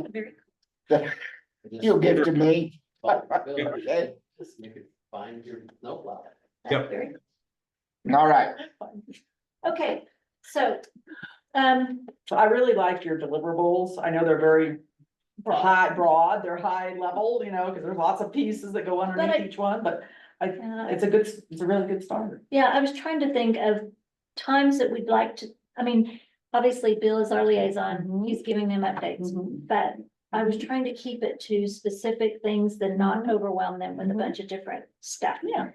you'll give it to me. Okay. You could find your snowplow. Yep. All right, Okay, so So I really like your deliverables. I know they're very broad, they're high level, you know, because there's lots of pieces that go underneath each one, but it's a really good start. yeah, I was trying to think of times that we'd like to, I mean, obviously Bill is our liaison, Mhm. he's giving them updates. Mhm. But I was trying to keep it to specific things that not overwhelm them with a Mhm. bunch of different stuff. Yeah.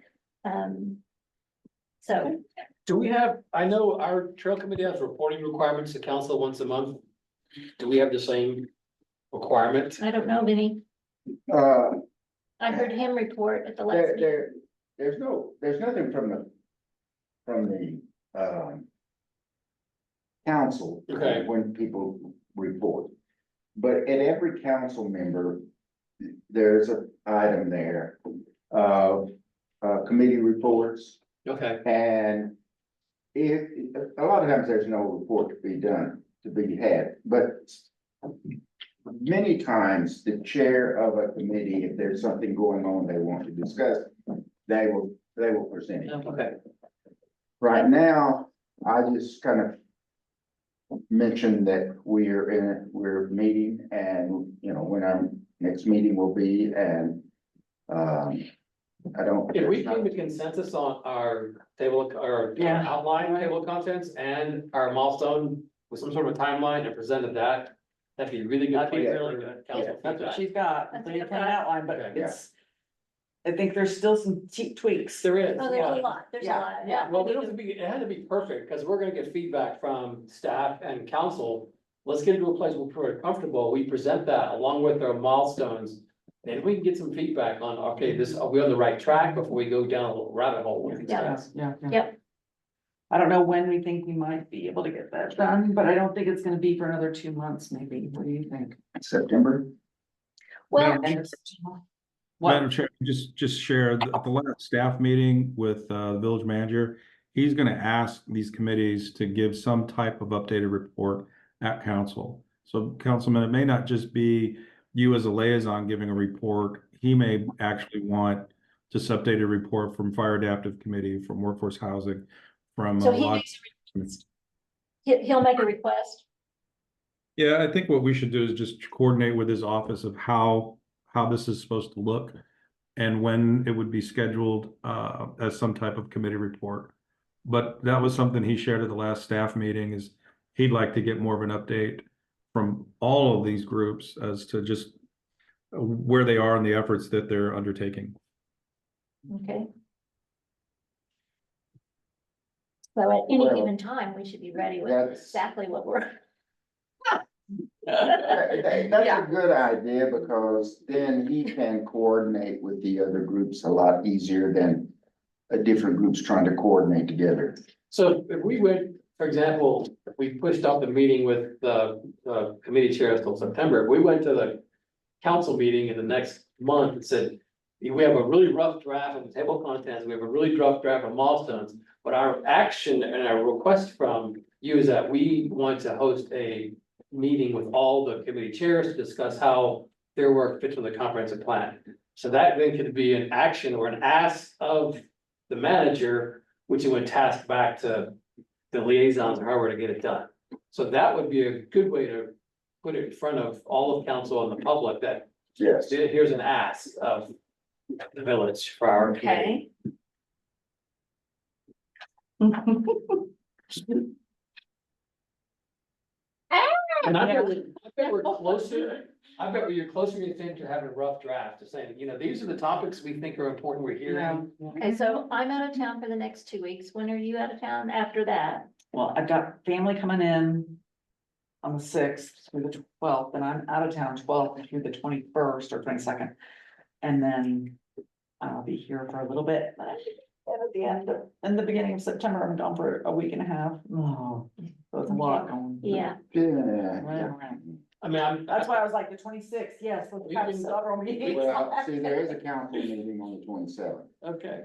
So, Do we have, I know our trail committee has reporting requirements to council once a month. Do we have the same requirement? I don't know, Vinny, Uh, I heard him report at the last meeting. there's nothing from the, council. Okay. When people report. But in every council member, there's an item there of, committee reports. Okay, And if, a lot of times there's no report to be done, to be had, but many times the chair of a committee, if there's something going on they want to discuss, they will present it. okay. Right now, I just kind of mentioned that we're meeting and, you know, when our next meeting will be and, I don't. If we came to consensus on our table, or Yeah. outline table of contents and our milestone with some sort of timeline and presented that, that'd be really good. That'd be place really for good. council That's what feedback. she's got, That's so you what can I've got. outline, but Okay. it's. I think there's still some tweaks. There is. Oh, there's a lot, there's a Yeah, lot. yeah. Well, it doesn't be, it had to be perfect, because we're gonna get feedback from staff and council. Let's get into a place where we're comfortable, we present that along with our milestones. And we can get some feedback on, okay, are we on the right track before we go down a little rabbit hole with these Yeah. guys? Yeah. Yep. I don't know when we think we might be able to get that done, but I don't think it's gonna be for another 2 months, maybe. What do you think? September. Well, End of September? Madam What? Chair, just share, at the last staff meeting with the village manager, he's gonna ask these committees to give some type of updated report at council. So councilman, it may not just be you as a liaison giving a report. He may actually want just updated report from Fire Adaptive Committee, from Workforce Housing, from. so he makes a request. He'll make a request. Yeah, I think what we should do is just coordinate with his office of how this is supposed to look and when it would be scheduled as some type of committee report. But that was something he shared at the last staff meeting, is he'd like to get more of an update from all of these groups as to just where they are in the efforts that they're undertaking. Okay. So at any Well, given time, we should be ready with that's- exactly what we're. That's a good idea because then he can coordinate with the other groups a lot easier than different groups trying to coordinate together. So if we went, for example, if we pushed off the meeting with the committee chairs till September, if we went to the council meeting in the next month and said, we have a really rough draft of the table of contents, we have a really rough draft of milestones, but our action and our request from you is that we want to host a meeting with all the committee chairs to discuss how their work fits with the comprehensive plan. So that then could be an action or an ask of the manager, which it would task back to the liaisons or however to get it done. So that would be a good way to put it in front of all of council and the public that Yes. here's an ask of the village for our committee. Okay. And I bet we're closer, I bet you're closer, you think, to having a rough draft, to saying, you know, these are the topics we think are important, we're hearing. Okay, so I'm out of town for the next 2 weeks. When are you out of town after that? Well, I've got family coming in on the 6th through the 12th, and I'm out of town 12th through the 21st or 22nd. And then I'll be here for a little bit, but at the end, in the beginning of September, I'm gone for a week and a half. Oh, so it's a lot going. Yeah, Yeah. I mean, That's why I was like the 26th, yes, let's We have can- several meetings. Well, see, there is a council meeting on the 27th. Okay.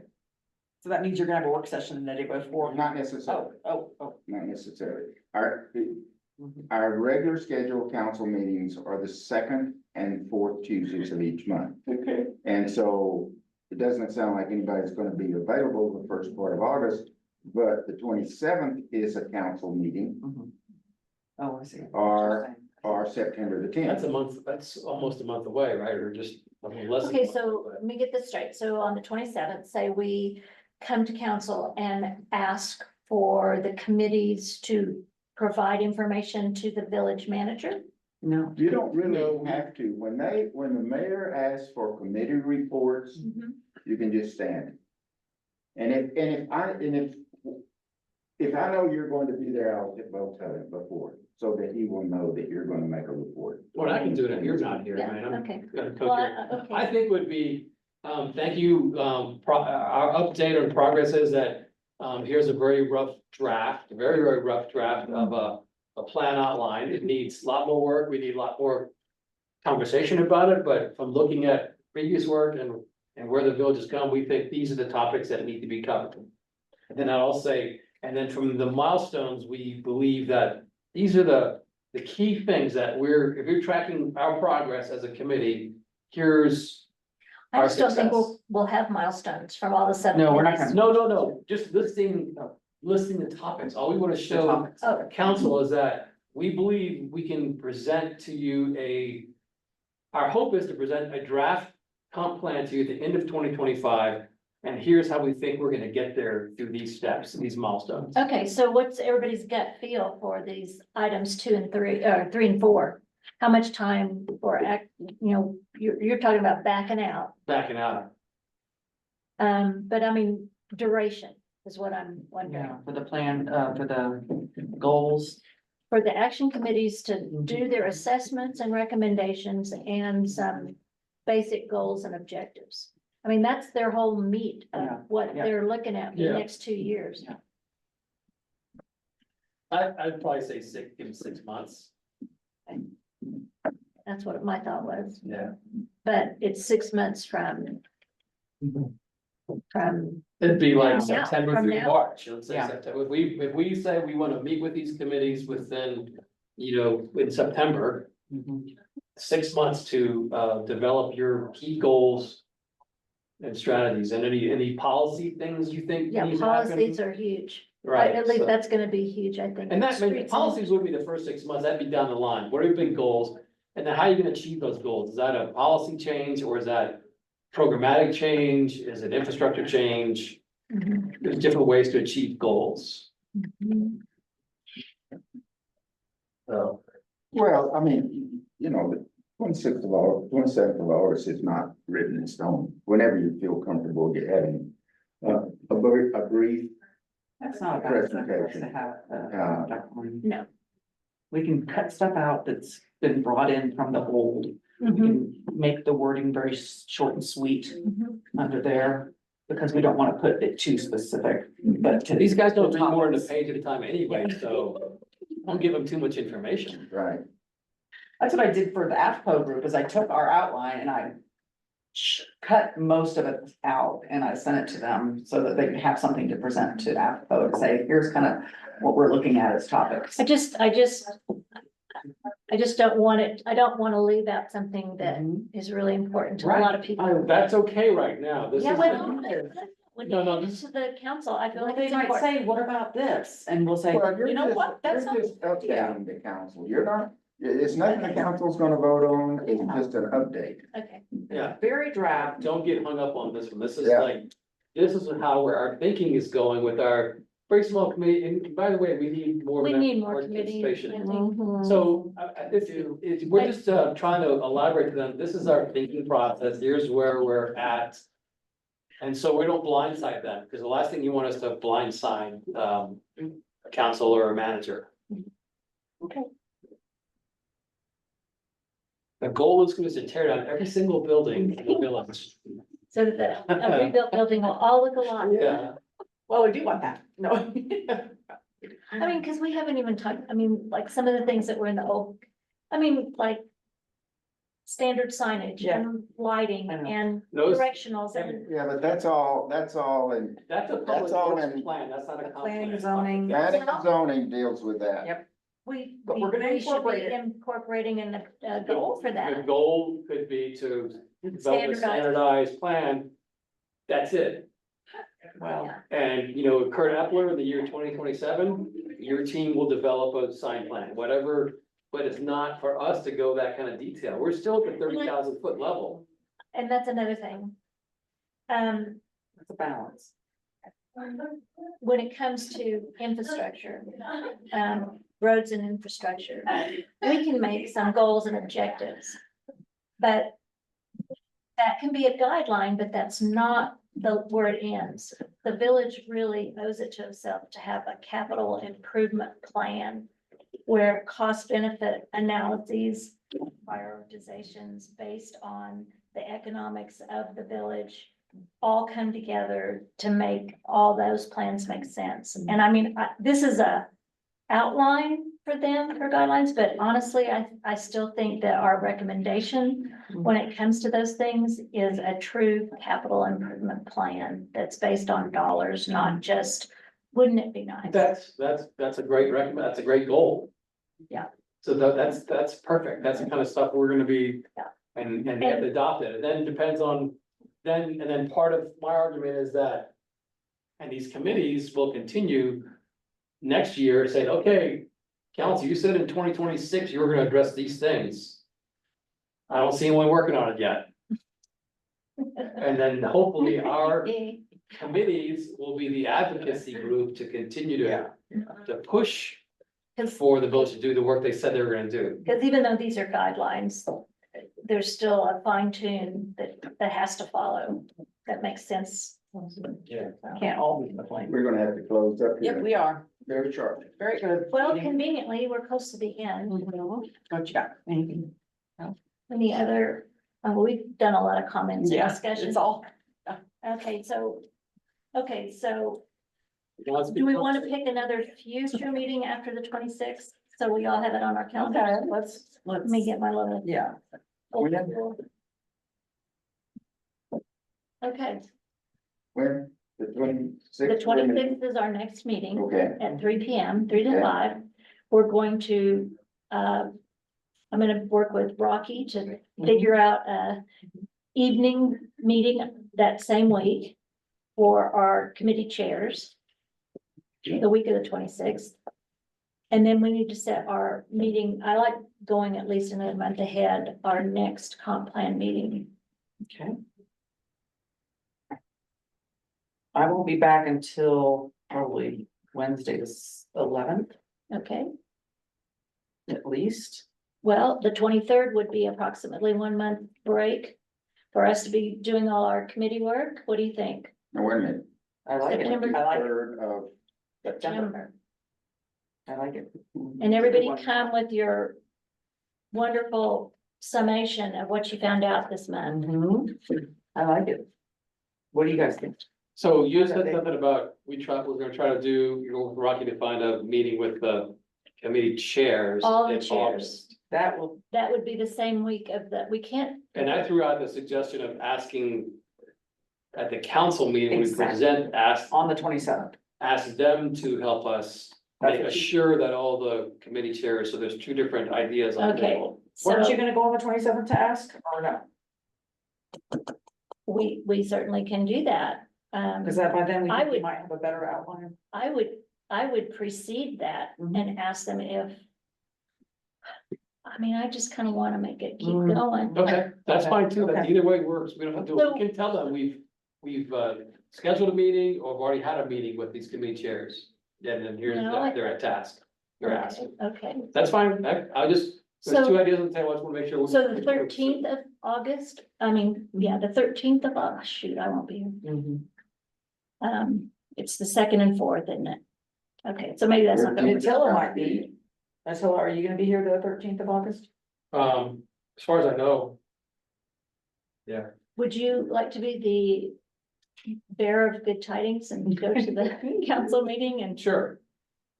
So that means you're gonna have a work session the day before. Not necessarily, Oh. not necessarily. Our regular scheduled council meetings are the second and fourth Tuesdays of each month. Okay. And so it doesn't sound like anybody's gonna be available the first part of August, but the 27th is a council meeting. Mhm. Oh, I see. Or September the That's tenth. a month, that's almost a month away, right? Or just, I mean, less. than a Okay, month so away. let me get this straight. So on the 27th, say we come to council and ask for the committees to provide information to the village manager. No, You don't really No. have to. When the mayor asks for committee reports, you can just stand. And if I know you're going to be there, I'll tell him before, so that he will know that you're gonna make a report. Well, I can do it if you're not here, Yeah, man. I'm okay. gonna coach Well, here. okay. I think would be, thank you, our update on progress is that, here's a very rough draft, a very, very rough draft of a plan outline. It needs a lot more work. We need a lot more conversation about it, but from looking at previous work and where the village has come, we think these are the topics that need to be covered. And then I'll say, and then from the milestones, we believe that these are the key things that if you're tracking our progress as a committee, here's I our just don't think success. we'll have milestones from all the seven. No, we're not committees. No, just listing the topics. All we want to show topics. Oh, council is that we believe we can present to you our hope is to present a draft comp plan to you at the end of 2025. And here's how we think we're gonna get there through these steps, these milestones. okay, so what's everybody's gut feel for these items 2 and 3, or 3 and 4? How much time for you're talking about backing out, Backing out. but I mean, duration is what I'm wondering. yeah, for the plan, for the goals. For the action committees to do their assessments and recommendations and some basic goals and objectives. I mean, that's their whole meat of Yeah, what yeah. they're looking at for the Yeah. next 2 years. Yeah. I'd probably say give them 6 months. That's what my thought was, Yeah. but it's 6 months from. It'd be like Now, September from through now. March, let's say Yeah. September. If we say we wanna meet with these committees within, in September. 6 months to develop your key goals. And strategies and any policy things you think. Yeah, need to happen. policies are huge. Right. At least so- that's gonna be huge, I think. And that, maybe Streets policies would be the first 6 months, that'd be down the line, what are your big goals? And then how are you gonna achieve those goals, is that a policy change, or is that programmatic change, is it infrastructure change? Mhm. There's different ways to achieve goals. Mhm. So, Well, I mean, the 27th of August is not written in stone. Whenever you feel comfortable, you're having a brief. That's not a bad thing for us to Presentation. have. Dr. No. We can cut stuff out that's been brought in from the old. We Mhm. can make the wording very short and sweet Mhm. under there. Because we don't want to put it too specific, but to these guys don't the read more than a topics. page at a time anyway, so don't give them too much information. Right. That's what I did for the AFPO group, is I took our outline and I cut most of it out and I sent it to them so that they could have something to present to AFPO and say, here's kind of what we're looking at as topics. I just don't want it, I don't wanna leave out something that is really important to a lot of people. That's okay right now, this is. Yeah, well, when No, you no, get this- to the council, I feel Well, like they it's might important. say, what about this? And we'll say, Well, you know what, that's You're not. just updating the council. You're not, it's nothing the council's gonna vote on, it's just an update. Okay, Yeah. Very draft. Don't get hung up on this one, this is Yeah. like, this is how our thinking is going with our very small committee, and by the way, we need more. we need more committees. participation. I think. So, we're just, trying to elaborate to them, this is our thinking process, here's where we're at. And so we don't blindside them, because the last thing you want is to blindside, a council or a manager. Okay. The goal is to tear down every single building in the village. So that a rebuilt building will all look alike. Yeah, Well, we do want that. No. I mean, cause we haven't even talked, I mean, like some of the things that were in the old, I mean, like. Standard signage Yeah. and lighting I know. and Those- directionals and. Yeah, but that's all, and that's a That's public all works in- plan, that's not a. comp Planning, plan. zoning. planning and zoning deals with that. Yep. But we're gonna we should incorporate be it. incorporating in a goal for The that. goal could be to develop a Standardized. standardized plan. That's it. Well, And, you know, Kurt Epler in the year 2027, your team will develop a sign plan, whatever. But it's not for us to go that kind of detail. We're still at the 30,000 foot level. And that's another thing. it's a balance. When it comes to infrastructure, roads and infrastructure, we can make some goals and objectives. But that can be a guideline, but that's not where it ends. The village really owes it to itself to have a capital improvement plan where cost benefit analyses, prioritizations based on the economics of the village all come together to make all those plans make sense. And I mean, this is a outline for them for guidelines, but honestly, I still think that our recommendation when it comes to those things is a true capital improvement plan that's based on dollars, not just, wouldn't it be nice? That's a great that's a great goal. Yeah. So that's perfect. That's the kind of stuff we're gonna be. Yeah. And have to adopt it. And then it depends on, and then part of my argument is that. And these committees will continue next year saying, okay, council, you said in 2026 you were gonna address these things. I don't see anyone working on it yet. And then hopefully our committees will be the advocacy group to continue to push for the village to do the work they said they were gonna do. Because even though these are guidelines, there's still a fine tune that has to follow, that makes sense. Yeah. Can't all be in the plan. We're gonna have to close up Yep, here we are. very shortly. Very good. Well, conveniently, we're close to the end. Don't you got anything? Any other, we've done a lot of comments and Yeah, discussion. it's all. Okay, so Let's be- do we want to pick another future meeting after the 26th? So we all have it on our calendar. Okay, let's. Let me get my little. Yeah. Okay, When? The the 26th? 26th is our next meeting Okay, at 3 p.m., 3 to Okay. 5. We're going to, I'm gonna work with Rocky to figure out a evening meeting that same week for our committee chairs, the week of the 26th. And then we need to set our meeting, I like going at least another month ahead, our next comp plan meeting. Okay. I won't be back until probably Wednesday the 11th, Okay, at least. well, the 23rd would be approximately 1 month break for us to be doing all our committee work. What do you think? now wait a minute. I like it. September I like it. 3rd of September. I like it. And everybody come with your wonderful summation of what you found out this month. Mhm. I like it. What do you guys think? So you said something about, we're gonna try to do, you're going with Rocky to find a meeting with the committee chairs. All the in chairs. August. That will, That would be the same week of we can't. And I threw out the suggestion of asking at the council meeting, we Exactly. ask on the 27th. them to help us make That's what you- assure that all the committee chairs, so there's two different ideas on the Okay. table. So Weren't you gonna go on the 27th to ask or no? we certainly can do that. Cause that by then we I we would- might have a better outline. I would precede that Mhm. and ask them if. I mean, I just kind of want to make it keep Mm. going. Okay, that's Okay, fine too, that okay. either way works, we don't have to, So- we can tell them we've scheduled a meeting, or have already had a meeting with these committee chairs. And then here's, No, they're at task, they're asked, Okay, that's fine, I just, there's So- two ideas on the table, I just wanna make sure. so the 13th of August, I mean, yeah, the 13th of August, shoot, I won't be here. It's the 2nd and 4th, isn't it? Okay, so maybe that's not gonna. work. Attila might be. Attila, are you gonna be here the 13th of August? As far as I know, Would you like to be the bearer of good tidings and go to the council meeting? And sure.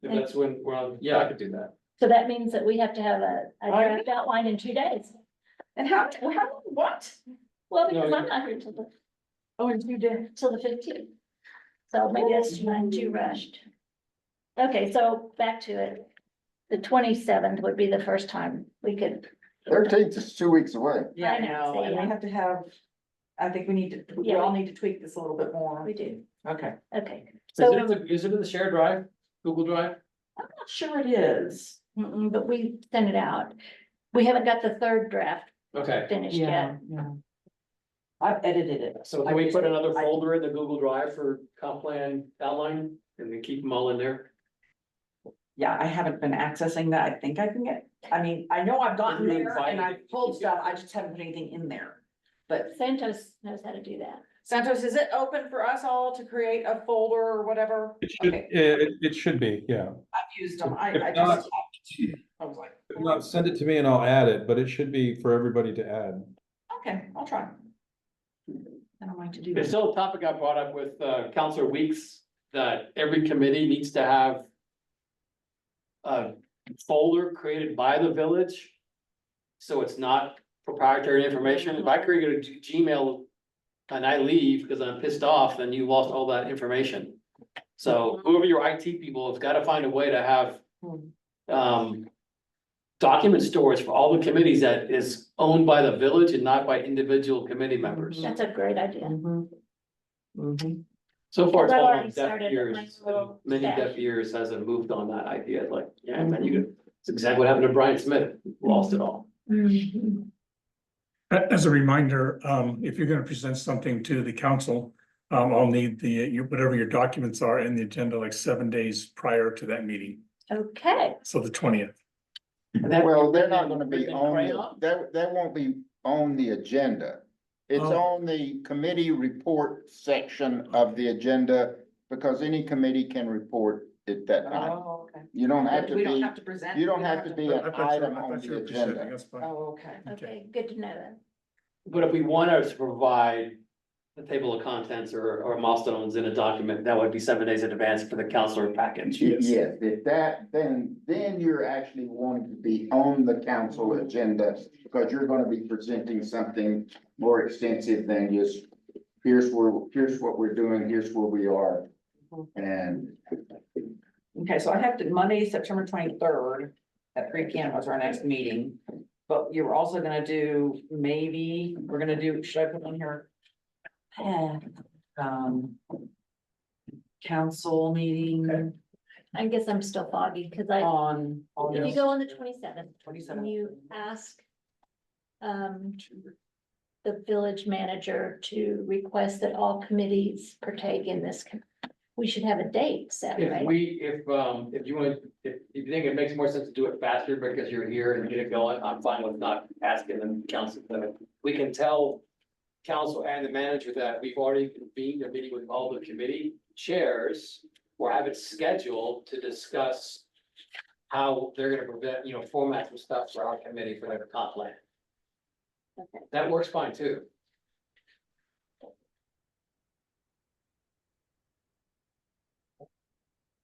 If that's when, we're on, yeah, I could do that. so that means that we have to have a draft outline in 2 days. And what? Well, because No, I'm not here till the, Oh, and you did. till the 15th. So maybe that's too rushed. Okay, so back to it. The 27th would be the first time we could, 13th is 2 weeks away. Yeah, I I know, know, so and we yeah. have to have, I think we all need to tweak this a little bit more. we do. Okay, Okay, Is so it in the shared drive, Google Drive? I'm not sure it is. but we sent it out. We haven't got the third draft Okay, finished yet. Yeah. I've edited it. so can we put another folder in the Google Drive for comp plan outline and then keep them all in there? Yeah, I haven't been accessing that. I think I can get, I mean, I know I've gotten If you're there and invited, I've pulled stuff, I just haven't put anything in there. But Santos knows how to do that. Santos, is it open for us all to create a folder or whatever? It should, Okay, it should be, yeah. I've used them. I If not- just. I was like, If not, send it to me and I'll add it, but it should be for everybody to add. okay, I'll try. I don't like to do There's that. still a topic I brought up with Counselor Weeks, that every committee needs to have a folder created by the village. So it's not proprietary information. If I create a Gmail and I leave because I'm pissed off, then you lost all that information. So whoever your IT people have got to find a way to have document storage for all the committees that is owned by the village and not by individual committee members. That's a great idea. So far, it's I've all already on deaf started ears, my little many deaf stash. ears hasn't moved on that idea, like, yeah, and then you could, it's exactly what happened to Brian Smith, lost it all. Mhm. As a reminder, if you're gonna present something to the council, I'll need whatever your documents are in the agenda like 7 days prior to that meeting, Okay, so the 20th. And that- Well, they're not gonna be written in on, crayon? that won't be on the agenda. It's Oh. on the committee report section of the agenda, because any committee can report at that time. Oh, okay. You don't have to We don't be, have to present. you don't we have to be I an thought you were- item I on thought you the were presenting, agenda. that's fine. Oh, okay. okay, good to know that. But if we wanted to provide a table of contents or milestones in a document, that would be 7 days in advance for the counselor package. Yes, if that, then you're actually wanting to be on the council agenda, because you're gonna be presenting something more extensive than just, here's what we're doing, here's where we are. And Okay, so I have to, Monday, September 23rd at 3 p.m. was our next meeting. But you were also gonna do, maybe, we're gonna do, should I put on here? Council meeting I guess I'm still foggy, because I, on if you August go on the 27th, 27th. and you ask the village manager to request that all committees partake in this, we should have a date set, If right? if you want, if you think it makes more sense to do it faster because you're here and get it going, I'm fine with not asking them council. We can tell council and the manager that we've already convened a meeting with all the committee chairs, or have it scheduled to discuss how they're gonna prevent, format some stuff for our committee for their comp plan. Okay. That works fine too.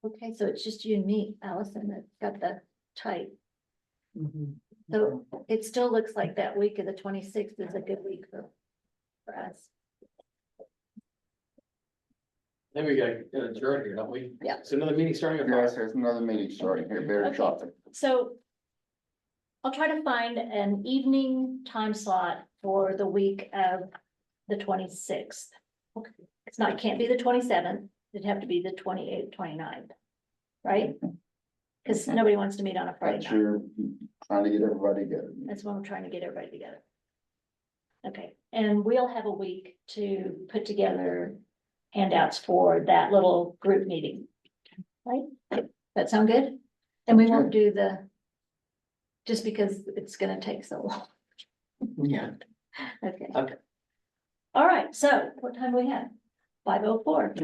Okay, so it's just you and me, Allison, that got the type. Mhm. So it still looks like that week of the 26th is a good week for us. Then we got adjourn here, don't we? Yeah. So another meeting starting at yes, 5. there's another meeting starting here very Okay. shortly. So I'll try to find an evening time slot for the week of the 26th. Okay, it's not, it can't be the 27th, it'd have to be the 28th, 29th, right? Because nobody wants to meet on a Friday That's night. your, trying to get everybody together. That's when I'm trying to get everybody together. Okay, and we'll have a week to put together handouts for that little group meeting. Right? That sound good? And we won't do just because it's gonna take so long. Yeah. Okay. Okay. All right, so what time we have? 5:04.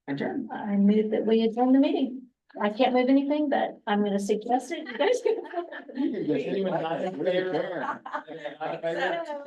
Adjourn. I move that we adjourn the meeting. I can't move anything, but I'm gonna suggest it. You guys can. Anyone not in favor? Adjourn. Not in favor? So,